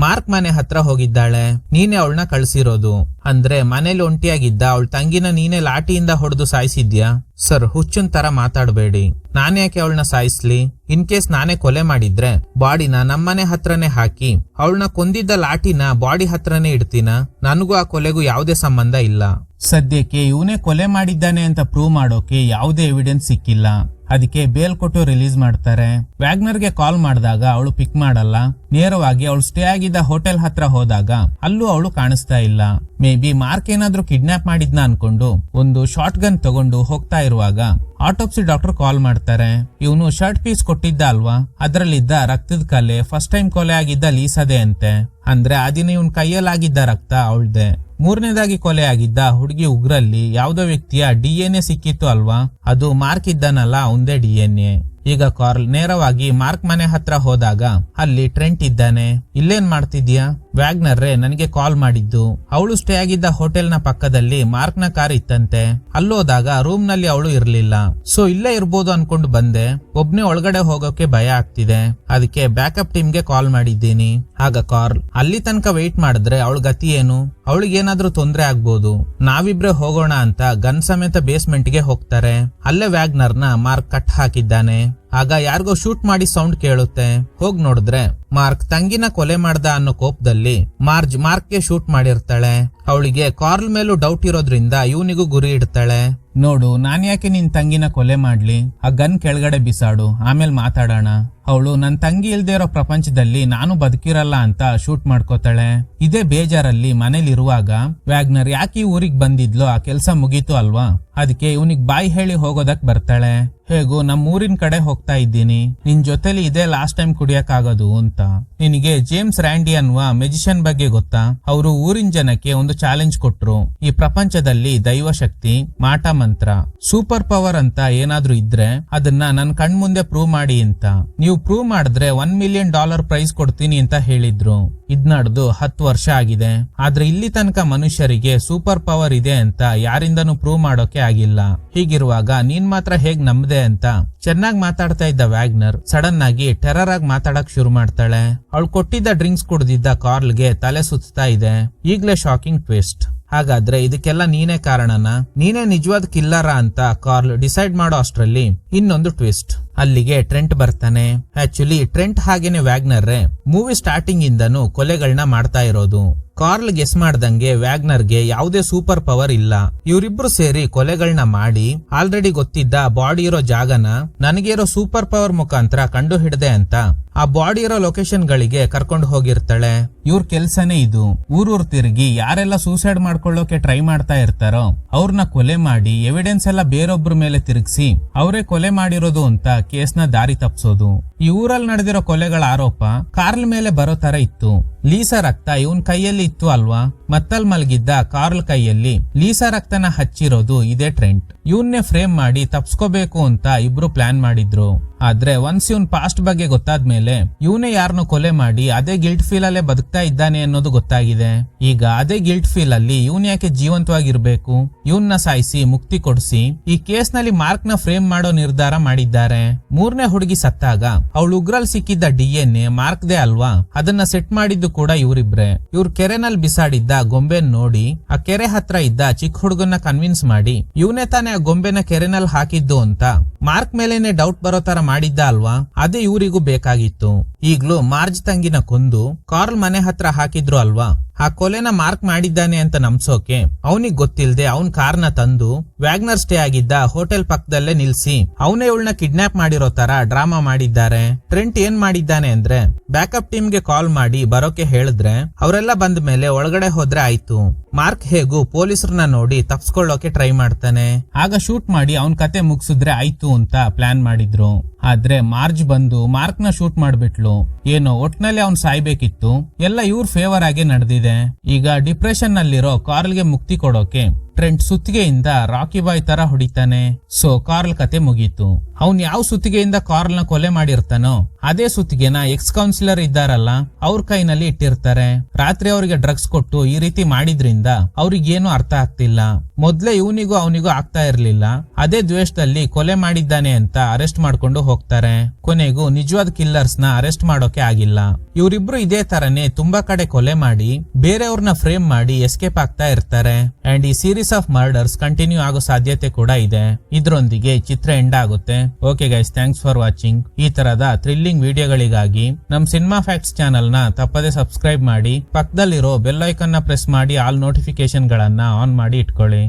ಮಾರ್ಕ್ ಮನೆ ಹತ್ರ ಹೋಗಿದ್ದಾಳೆ, ನೀನೇ ಅವಳನ್ನ ಕಳ್ಸಿರೋದು. ಅಂದ್ರೆ ಮನೇಲಿ ಒಂಟಿಯಾಗಿದ್ದ ಅವಳ ತಂಗಿನ ನೀನೇ ಲಾಠಿಯಿಂದ ಹೊಡೆದು ಸಾಯಿಸಿದ್ಯಾ? ಸರ್, ಹುಚ್ಚನ್ ತರ ಮಾತಾಡಬೇಡಿ, ನಾನ್ಯಾಕೆ ಅವಳನ್ನ ಸಾಯಿಸ್ಲಿ? ಇನ್ ಕೇಸ್ ನಾನೇ ಕೊಲೆ ಮಾಡಿದ್ರೆ ಬಾಡಿನ ನಮ್ಮನೆ ಹತ್ರನೇ ಹಾಕಿ ಅವಳನ್ನ ಕೊಂದಿದ್ದ ಲಾಠಿನ ಬಾಡಿ ಹತ್ರನೇ ಇಡ್ತೀನ? ನನಗೂ ಆ ಕೊಲೆಗೂ ಯಾವುದೇ ಸಂಬಂಧ ಇಲ್ಲ. ಸದ್ಯಕ್ಕೆ ಇವನೇ ಕೊಲೆ ಮಾಡಿದ್ದಾನೆ ಅಂತ ಪ್ರೂವ್ ಮಾಡೋಕೆ ಯಾವುದೇ ಎವಿಡೆನ್ಸ್ ಸಿಕ್ಕಿಲ್ಲ. ಅದಕ್ಕೆ ಬೇಲ್ ಕೊಟ್ಟು ರಿಲೀಸ್ ಮಾಡ್ತಾರೆ. ವ್ಯಾಗ್ನರ್ಗೆ ಕಾಲ್ ಮಾಡಿದಾಗ ಅವಳು ಪಿಕ್ ಮಾಡಲ್ಲ. ನೇರವಾಗಿ ಅವಳು ಸ್ಟೇ ಆಗಿದ್ದ ಹೋಟೆಲ್ ಹತ್ರ ಹೋದಾಗ ಅಲ್ಲೂ ಅವಳು ಕಾಣಿಸ್ತಾ ಇಲ್ಲ. ಮೇ ಬಿ ಮಾರ್ಕ್ ಏನಾದ್ರೂ ಕಿಡ್ನಾಪ್ ಮಾಡಿದ್ನ ಅನ್ಕೊಂಡು ಒಂದು ಶಾರ್ಟ್ ಗನ್ ತಗೊಂಡು ಹೋಗ್ತಾ ಇರುವಾಗ ಆಟೋಪ್ಸಿ ಡಾಕ್ಟರ್ ಕಾಲ್ ಮಾಡ್ತಾರೆ. ಇವನು ಶರ್ಟ್ ಪೀಸ್ ಕೊಟ್ಟಿದ್ದ ಅಲ್ವಾ, ಅದರಲ್ಲಿದ್ದ ರಕ್ತದ ಕಲೆ ಫಸ್ಟ್ ಟೈಮ್ ಕೊಲೆ ಆಗಿದ್ದ ಲೀಸದೆ ಅಂತೆ. ಅಂದ್ರೆ ಆ ದಿನ ಇವನ್ ಕೈಯಲ್ಲಾಗಿದ್ದ ರಕ್ತ ಅವಳ್ದೆ. ಮೂರನೇದಾಗಿ ಕೊಲೆ ಆಗಿದ್ದ ಹುಡುಗಿ ಉಗ್ರಲ್ಲಿ ಯಾವ್ದೋ ವ್ಯಕ್ತಿಯ DNA ಸಿಕ್ಕಿತ್ತು ಅಲ್ವಾ, ಅದು ಮಾರ್ಕ್ ಇದ್ದಾನಲ್ಲ ಅವಂದೇ DNA. ಈಗ ಕಾರ್ಲ್ ನೇರವಾಗಿ ಮಾರ್ಕ್ ಮನೆ ಹತ್ರ ಹೋದಾಗ ಅಲ್ಲಿ ಟ್ರೆಂಟ್ ಇದ್ದಾನೆ. ಇಲ್ಲೇನ್ ಮಾಡ್ತಿದ್ಯಾ? ವ್ಯಾಗ್ನರ್ರೆ ನನಗೆ ಕಾಲ್ ಮಾಡಿದ್ದು. ಅವಳು ಸ್ಟೇ ಆಗಿದ್ದ ಹೋಟೆಲ್ ನ ಪಕ್ಕದಲ್ಲಿ ಮಾರ್ಕ್ ನ ಕಾರ್ ಇತ್ತಂತೆ. ಅಲ್ಲೋದಾಗ ರೂಮ್ ನಲ್ಲಿ ಅವಳು ಇರ್ಲಿಲ್ಲ. ಸೊ ಇಲ್ಲೇ ಇರ್ಬೋದು ಅನ್ಕೊಂಡು ಬಂದೆ. ಒಬ್ನೇ ಒಳಗಡೆ ಹೋಗೋಕೆ ಭಯ ಆಗ್ತಿದೆ, ಅದಕ್ಕೆ ಬ್ಯಾಕಪ್ ಟೀಮ್ಗೆ ಕಾಲ್ ಮಾಡಿದ್ದೀನಿ. ಆಗ ಕಾರ್ಲ್, ಅಲ್ಲಿ ತನಕ ವೆಯ್ಟ್ ಮಾಡಿದ್ರೆ ಅವಳ ಗತಿ ಏನು? ಅವಳಿಗೇನಾದ್ರೂ ತೊಂದ್ರೆ ಆಗ್ಬೋದು, ನಾವಿಬ್ರೆ ಹೋಗೋಣ ಅಂತ ಗನ್ ಸಮೇತ ಬೇಸ್ಮೆಂಟ್ ಗೆ ಹೋಗ್ತಾರೆ. ಅಲ್ಲೇ ವ್ಯಾಗ್ನರ್ ನ ಮಾರ್ಕ್ ಕಟ್ ಹಾಕಿದ್ದಾನೆ. ಆಗ ಯಾರಿಗೋ ಶೂಟ್ ಮಾಡಿ ಸೌಂಡ್ ಕೇಳುತ್ತೆ. ಹೋಗ್ ನೋಡಿದ್ರೆ ಮಾರ್ಕ್ ತಂಗಿನ ಕೊಲೆ ಮಾಡ್ದ ಅನ್ನೋ ಕೋಪದಲ್ಲಿ ಮಾರ್ಕ್ಗೆ ಶೂಟ್ ಮಾಡಿರ್ತಾಳೆ. ಅವಳಿಗೆ ಕಾರ್ಲ್ ಮೇಲೂ ಡೌಟ್ ಇರೋದ್ರಿಂದ ಇವನಿಗೂ ಗುರಿ ಇಡ್ತಾಳೆ. ನೋಡು, ನಾನ್ ಯಾಕೆ ನಿನ್ ತಂಗಿನ ಕೊಲೆ ಮಾಡ್ಲಿ? ಆ ಗನ್ ಕೆಳಗಡೆ ಬಿಸಾಡು, ಆಮೇಲೆ ಮಾತಾಡೋಣ. ಅವಳು ನನ್ ತಂಗಿ ಇಲ್ದೇ ಇರೋ ಪ್ರಪಂಚದಲ್ಲಿ ನಾನು ಬದುಕಿರಲ್ಲ ಅಂತ ಶೂಟ್ ಮಾಡ್ಕೋತಾಳೆ. ಇದೇ ಬೇಜಾರಲ್ಲಿ ಮನೇಲಿರುವಾಗ ವ್ಯಾಗ್ನರ್ ಯಾಕೆ ಊರಿಗೆ ಬಂದಿದ್ಲು, ಆ ಕೆಲ್ಸ ಮುಗೀತು ಅಲ್ವಾ, ಅದಕ್ಕೆ ಇವನಿಗ್ ಬಾಯ್ ಹೇಳಿ ಹೋಗೋದಕ್ ಬರ್ತಾಳೆ. ಹೇಗೂ ನಮ್ಮ ಊರಿನ ಕಡೆ ಹೋಗ್ತಾ ಇದ್ದೀನಿ, ನಿನ್ ಜೊತೆಲಿ ಇದೇ ಲಾಸ್ಟ್ ಟೈಮ್ ಕುಡಿಯಕ್ ಆಗೋದು ಅಂತ. ನಿನಗೆ ಜೇಮ್ಸ್ ರ್ಯಾಂಡಿ ಅನ್ನುವ ಮೆಜಿಷಿಯನ್ ಬಗ್ಗೆ ಗೊತ್ತಾ? ಅವರು ಊರಿನ ಜನಕ್ಕೆ ಒಂದು ಚಾಲೆಂಜ್ ಕೊಟ್ರು. ಈ ಪ್ರಪಂಚದಲ್ಲಿ ದೈವ ಶಕ್ತಿ, ಮಾಟ ಮಂತ್ರ, ಸೂಪರ್ ಪವರ್ ಅಂತ ಏನಾದ್ರೂ ಇದ್ರೆ ಅದನ್ನ ನನ್ ಕಣ್ ಮುಂದೆ ಪ್ರೂವ್ ಮಾಡಿ ಅಂತ. ನೀವು ಪ್ರೂವ್ ಮಾಡಿದ್ರೆ $1 ಮಿಲಿಯನ್ ಪ್ರೈಸ್ ಕೊಡ್ತೀನಿ ಅಂತ ಹೇಳಿದ್ರು. ಇದ್ ನಡೆದು 10 ವರ್ಷ ಆಗಿದೆ. ಆದ್ರೆ ಇಲ್ಲಿ ತನಕ ಮನುಷ್ಯರಿಗೆ ಸೂಪರ್ ಪವರ್ ಇದೆ ಅಂತ ಯಾರಿಂದನೂ ಪ್ರೂವ್ ಮಾಡೋಕೆ ಆಗಿಲ್ಲ. ಹೀಗಿರುವಾಗ ನೀನ್ ಮಾತ್ರ ಹೇಗ್ ನಂಬದೆ ಅಂತ ಚೆನ್ನಾಗಿ ಮಾತಾಡ್ತಾ ಇದ್ದ ವ್ಯಾಗ್ನರ್ ಸಡನ್ ಆಗಿ ಟೆರರ್ ಆಗಿ ಮಾತಾಡಕ್ ಶುರು ಮಾಡ್ತಾಳೆ. ಅವಳು ಕೊಟ್ಟಿದ್ದ ಡ್ರಿಂಕ್ಸ್ ಕುಡ್ದಿದ್ದ ಕಾರ್ಲ್ಗೆ ತಲೆ ಸುತ್ತಾ ಇದೆ. ಈಗ್ಲೇ ಶಾಕಿಂಗ್ ಟ್ವಿಸ್ಟ್. ಹಾಗಾದ್ರೆ ಇದಕ್ಕೆಲ್ಲ ನೀನೇ ಕಾರಣನ? ನೀನೇ ನಿಜವಾದ ಕಿಲ್ಲರ ಅಂತ ಕಾರ್ಲ್ ಡಿಸೈಡ್ ಮಾಡೋ ಅಷ್ಟ್ರಲ್ಲಿ ಇನ್ನೊಂದು ಟ್ವಿಸ್ಟ್. ಅಲ್ಲಿಗೆ ಟ್ರೆಂಟ್ ಬರ್ತಾನೆ. ಆಕ್ಚುಲಿ ಟ್ರೆಂಟ್ ಹಾಗೇನೆ ವ್ಯಾಗ್ನರ್ರೆ ಮೂವಿ ಸ್ಟಾರ್ಟಿಂಗ್ ಇಂದನೂ ಕೊಲೆಗಳನ್ನ ಮಾಡ್ತಾ ಇರೋದು. ಕಾರ್ಲ್ ಗೆಸ್ ಮಾಡ್ದಂಗೆ ವ್ಯಾಗ್ನರ್ಗೆ ಯಾವುದೇ ಸೂಪರ್ ಪವರ್ ಇಲ್ಲ. ಇವರಿಬ್ರು ಸೇರಿ ಕೊಲೆಗಳನ್ನ ಮಾಡಿ ಆಲ್ರೆಡಿ ಗೊತ್ತಿದ್ದ ಬಾಡಿ ಇರೋ ಜಾಗನ ನನಗೆ ಇರೋ ಸೂಪರ್ ಪವರ್ ಮುಖಾಂತರ ಕಂಡು ಹಿಡ್ದೆ ಅಂತ ಆ ಬಾಡಿ ಇರೋ ಲೊಕೇಶನ್ ಗಳಿಗೆ ಕರ್ಕೊಂಡು ಹೋಗಿರ್ತಾಳೆ. ಇವ್ರ ಕೆಲ್ಸನೇ ಇದು. ಊರೂರ್ ತಿರುಗಿ ಯಾರೆಲ್ಲ ಸೂಸೈಡ್ ಮಾಡ್ಕೊಳ್ಳೋಕೆ ಟ್ರೈ ಮಾಡ್ತಾ ಇರ್ತಾರೋ ಅವ್ರನ್ನ ಕೊಲೆ ಮಾಡಿ ಎವಿಡೆನ್ಸ್ ಎಲ್ಲ ಬೇರೊಬ್ರ ಮೇಲೆ ತಿರುಗಿಸಿ ಅವರೇ ಕೊಲೆ ಮಾಡಿರೋದು ಅಂತ ಕೇಸ್ನ ದಾರಿ ತಪ್ಪಿಸೋದು. ಈ ಊರಲ್ಲಿ ನಡೆದಿರೋ ಕೊಲೆಗಳ ಆರೋಪ ಕಾರ್ಲ್ ಮೇಲೆ ಬರೋ ತರ ಇತ್ತು. ಲೀಸಾ ರಕ್ತ ಇವನ್ ಕೈಯಲ್ಲಿ ಇತ್ತು ಅಲ್ವಾ, ಮತ್ತಲ್ ಮಲಗಿದ್ದ ಕಾರ್ಲ್ ಕೈಯಲ್ಲಿ ಲೀಸಾ ರಕ್ತನ ಹಚ್ಚಿರೋದು ಇದೇ ಟ್ರೆಂಟ್. ಇವನ್ನೇ ಫ್ರೇಮ್ ಮಾಡಿ ತಪ್ಸ್ಕೋಬೇಕು ಅಂತ ಇಬ್ರು ಪ್ಲಾನ್ ಮಾಡಿದ್ರು. ಆದ್ರೆ ಒನ್ಸ್ ಇವನ್ ಪಾಸ್ಟ್ ಬಗ್ಗೆ ಗೊತ್ತಾದ್ಮೇಲೆ ಇವನೇ ಯಾರನ್ನು ಕೊಲೆ ಮಾಡಿ ಅದೇ ಗಿಲ್ಟ್ ಫೀಲ್ ಅಲ್ಲೇ ಬದುಕ್ತಾ ಇದ್ದಾನೆ ಅನ್ನೋದು ಗೊತ್ತಾಗಿದೆ. ಈಗ ಅದೇ ಗಿಲ್ಟ್ ಫೀಲ್ ಅಲ್ಲಿ ಇವನ್ ಯಾಕೆ ಜೀವಂತವಾಗಿರ್ಬೇಕು? ಇವನ್ನ ಸಾಯಿಸಿ ಮುಕ್ತಿ ಕೊಡಿಸಿ ಈ ಕೇಸ್ ನಲ್ಲಿ ಮಾರ್ಕ್ ನ ಫ್ರೇಮ್ ಮಾಡೋ ನಿರ್ಧಾರ ಮಾಡಿದ್ದಾರೆ. ಮೂರನೇ ಹುಡುಗಿ ಸತ್ತಾಗ ಅವಳು ಉಗ್ರಲ್ ಸಿಕ್ಕಿದ್ದ DNA ಮಾರ್ಕ್ದೇ ಅಲ್ವಾ, ಅದನ್ನ ಸೆಟ್ ಮಾಡಿದ್ದು ಕೂಡ ಇವರಿಬ್ರೆ. ಇವ್ರ ಕೆರೆನಲ್ಲಿ ಬಿಸಾಡಿದ್ದ ಗೊಂಬೆನ್ ನೋಡಿ ಆ ಕೆರೆ ಹತ್ರ ಇದ್ದ ಚಿಕ್ಕ ಹುಡುಗನ್ನ ಕನ್ವಿನ್ಸ್ ಮಾಡಿ ಇವನೇ ತಾನೇ ಆ ಗೊಂಬೆನ ಕೆರೆನಲ್ಲಿ ಹಾಕಿದ್ದು ಅಂತ ಮಾರ್ಕ್ ಮೇಲೇನೆ ಡೌಟ್ ಬರೋ ತರ ಮಾಡಿದ್ದ ಅಲ್ವಾ, ಅದೇ ಇವರಿಗೂ ಬೇಕಾಗಿತ್ತು. ಈಗ್ಲೂ ಮಾರ್ಜ್ ತಂಗಿನ ಕೊಂದು ಕಾರ್ಲ್ ಮನೆ ಹತ್ರ ಹಾಕಿದ್ರು ಅಲ್ವಾ, ಆ ಕೊಲೆನ ಮಾರ್ಕ್ ಮಾಡಿದ್ದಾನೆ ಅಂತ ನಂಬ್ಸೋಕೆ ಅವನಿಗೆ ಗೊತ್ತಿಲ್ಲದೆ ಅವನ್ ಕಾರ್ನ ತಂದು ವ್ಯಾಗ್ನರ್ ಸ್ಟೇ ಆಗಿದ್ದ ಹೋಟೆಲ್ ಪಕ್ಕದಲ್ಲೇ ನಿಲ್ಸಿ ಅವನೇ ಇವಳನ್ನ ಕಿಡ್ನಾಪ್ ಮಾಡಿರೋ ತರ ಡ್ರಾಮಾ ಮಾಡಿದ್ದಾರೆ. ಟ್ರೆಂಟ್ ಏನ್ ಮಾಡಿದ್ದಾನೆ ಅಂದ್ರೆ ಬ್ಯಾಕಪ್ ಟೀಮ್ಗೆ ಕಾಲ್ ಮಾಡಿ ಬರೋಕೆ ಹೇಳಿದ್ರೆ ಅವರೆಲ್ಲ ಬಂದ ಮೇಲೆ ಒಳಗಡೆ ಹೋದ್ರೆ ಆಯ್ತು. ಮಾರ್ಕ್ ಹೇಗೂ ಪೊಲೀಸರನ್ನ ನೋಡಿ ತಪ್ಸ್ಕೊಳ್ಳೋಕೆ ಟ್ರೈ ಮಾಡ್ತಾನೆ. ಆಗ ಶೂಟ್ ಮಾಡಿ ಅವನ್ ಕತೆ ಮುಗಿಸಿದ್ರೆ ಆಯ್ತು ಅಂತ ಪ್ಲಾನ್ ಮಾಡಿದ್ರು. ಆದ್ರೆ ಮಾರ್ಜ್ ಬಂದು ಮಾರ್ಕ್ ನ ಶೂಟ್ ಮಾಡ್ಬಿಟ್ಲು. ಏನೋ ಒಟ್ನಲ್ಲಿ ಅವ್ನ್ ಸಾಯ್ಬೇಕಿತ್ತು. ಎಲ್ಲ ಇವ್ರ ಫೇವರ್ ಆಗಿ ನಡೆದಿದೆ. ಈಗ ಡಿಪ್ರೆಷನ್ ನಲ್ಲಿರೋ ಕಾರ್ಲ್ಗೆ ಮುಕ್ತಿ ಕೊಡೋಕೆ ಟ್ರೆಂಟ್ ಸುತ್ತಿಗೆಯಿಂದ ರಾಕಿ ಬಾಯ್ ತರ ಹೊಡಿತಾನೆ. ಸೊ ಕಾರ್ಲ್ ಕತೆ ಮುಗೀತು. ಅವ್ನ್ ಯಾವ ಸುತ್ತಿಗೆಯಿಂದ ಕಾರ್ಲ್ ನ ಕೊಲೆ ಮಾಡಿರ್ತಾನೋ ಅದೇ ಸುತ್ತಿಗೆನ ಎಕ್ಸ್ ಕೌನ್ಸಿಲರ್ ಇದ್ದಾರಲ್ಲ ಅವ್ರ ಕೈನಲ್ಲಿ ಇಟ್ಟಿರ್ತಾರೆ. ರಾತ್ರಿ ಅವ್ರಿಗೆ ಡ್ರಗ್ಸ್ ಕೊಟ್ಟು ಈ ರೀತಿ ಮಾಡಿದ್ರಿಂದ ಅವ್ರಿಗೇನು ಅರ್ಥ ಆಗ್ತಿಲ್ಲ. ಮೊದ್ಲೇ ಇವನಿಗೂ ಅವನಿಗೂ ಆಗ್ತಾ ಇರ್ಲಿಲ್ಲ. ಅದೇ ದ್ವೇಷದಲ್ಲಿ ಕೊಲೆ ಮಾಡಿದ್ದಾನೆ ಅಂತ ಅರೆಸ್ಟ್ ಮಾಡ್ಕೊಂಡು ಹೋಗ್ತಾರೆ. ಕೊನೆಗೂ ನಿಜವಾದ ಕಿಲ್ಲರ್ಸ್ ನ ಅರೆಸ್ಟ್ ಮಾಡೋಕೆ ಆಗಿಲ್ಲ. ಇವರಿಬ್ರು ಇದೇ ತರನೇ ತುಂಬಾ ಕಡೆ ಕೊಲೆ ಮಾಡಿ ಬೇರೆಯವ್ರನ್ನ ಫ್ರೇಮ್ ಮಾಡಿ ಎಸ್ಕೇಪ್ ಆಗ್ತಾ ಇರ್ತಾರೆ. ಅಂಡ್ ಈ ಸೀರೀಸ್ ಆಫ್ ಮರ್ಡರ್ಸ್ ಕಂಟಿನ್ಯೂ ಆಗೋ ಸಾಧ್ಯತೆ ಕೂಡ ಇದೆ. ಇದ್ರೊಂದಿಗೆ ಚಿತ್ರ ಎಂಡ್ ಆಗುತ್ತೆ. Okay guys, thanks for watching. ಈ ತರದ ಥ್ರಿಲ್ಲಿಂಗ್ ವಿಡಿಯೋಗಳಿಗಾಗಿ ನಮ್ ಸಿನಿಮಾ ಫ್ಯಾಕ್ಟ್ಸ್ ಚಾನೆಲ್ ನ ತಪ್ಪದೆ ಸಬ್ಸ್ಕ್ರೈಬ್ ಮಾಡಿ, ಪಕ್ಕದಲ್ಲಿರೋ ಬೆಲ್ ಐಕಾನ್ ನ ಪ್ರೆಸ್ ಮಾಡಿ ಆಲ್ ನೋಟಿಫಿಕೇಶನ್ ಗಳನ್ನ ಆನ್ ಮಾಡಿ ಇಟ್ಕೊಳ್ಳಿ.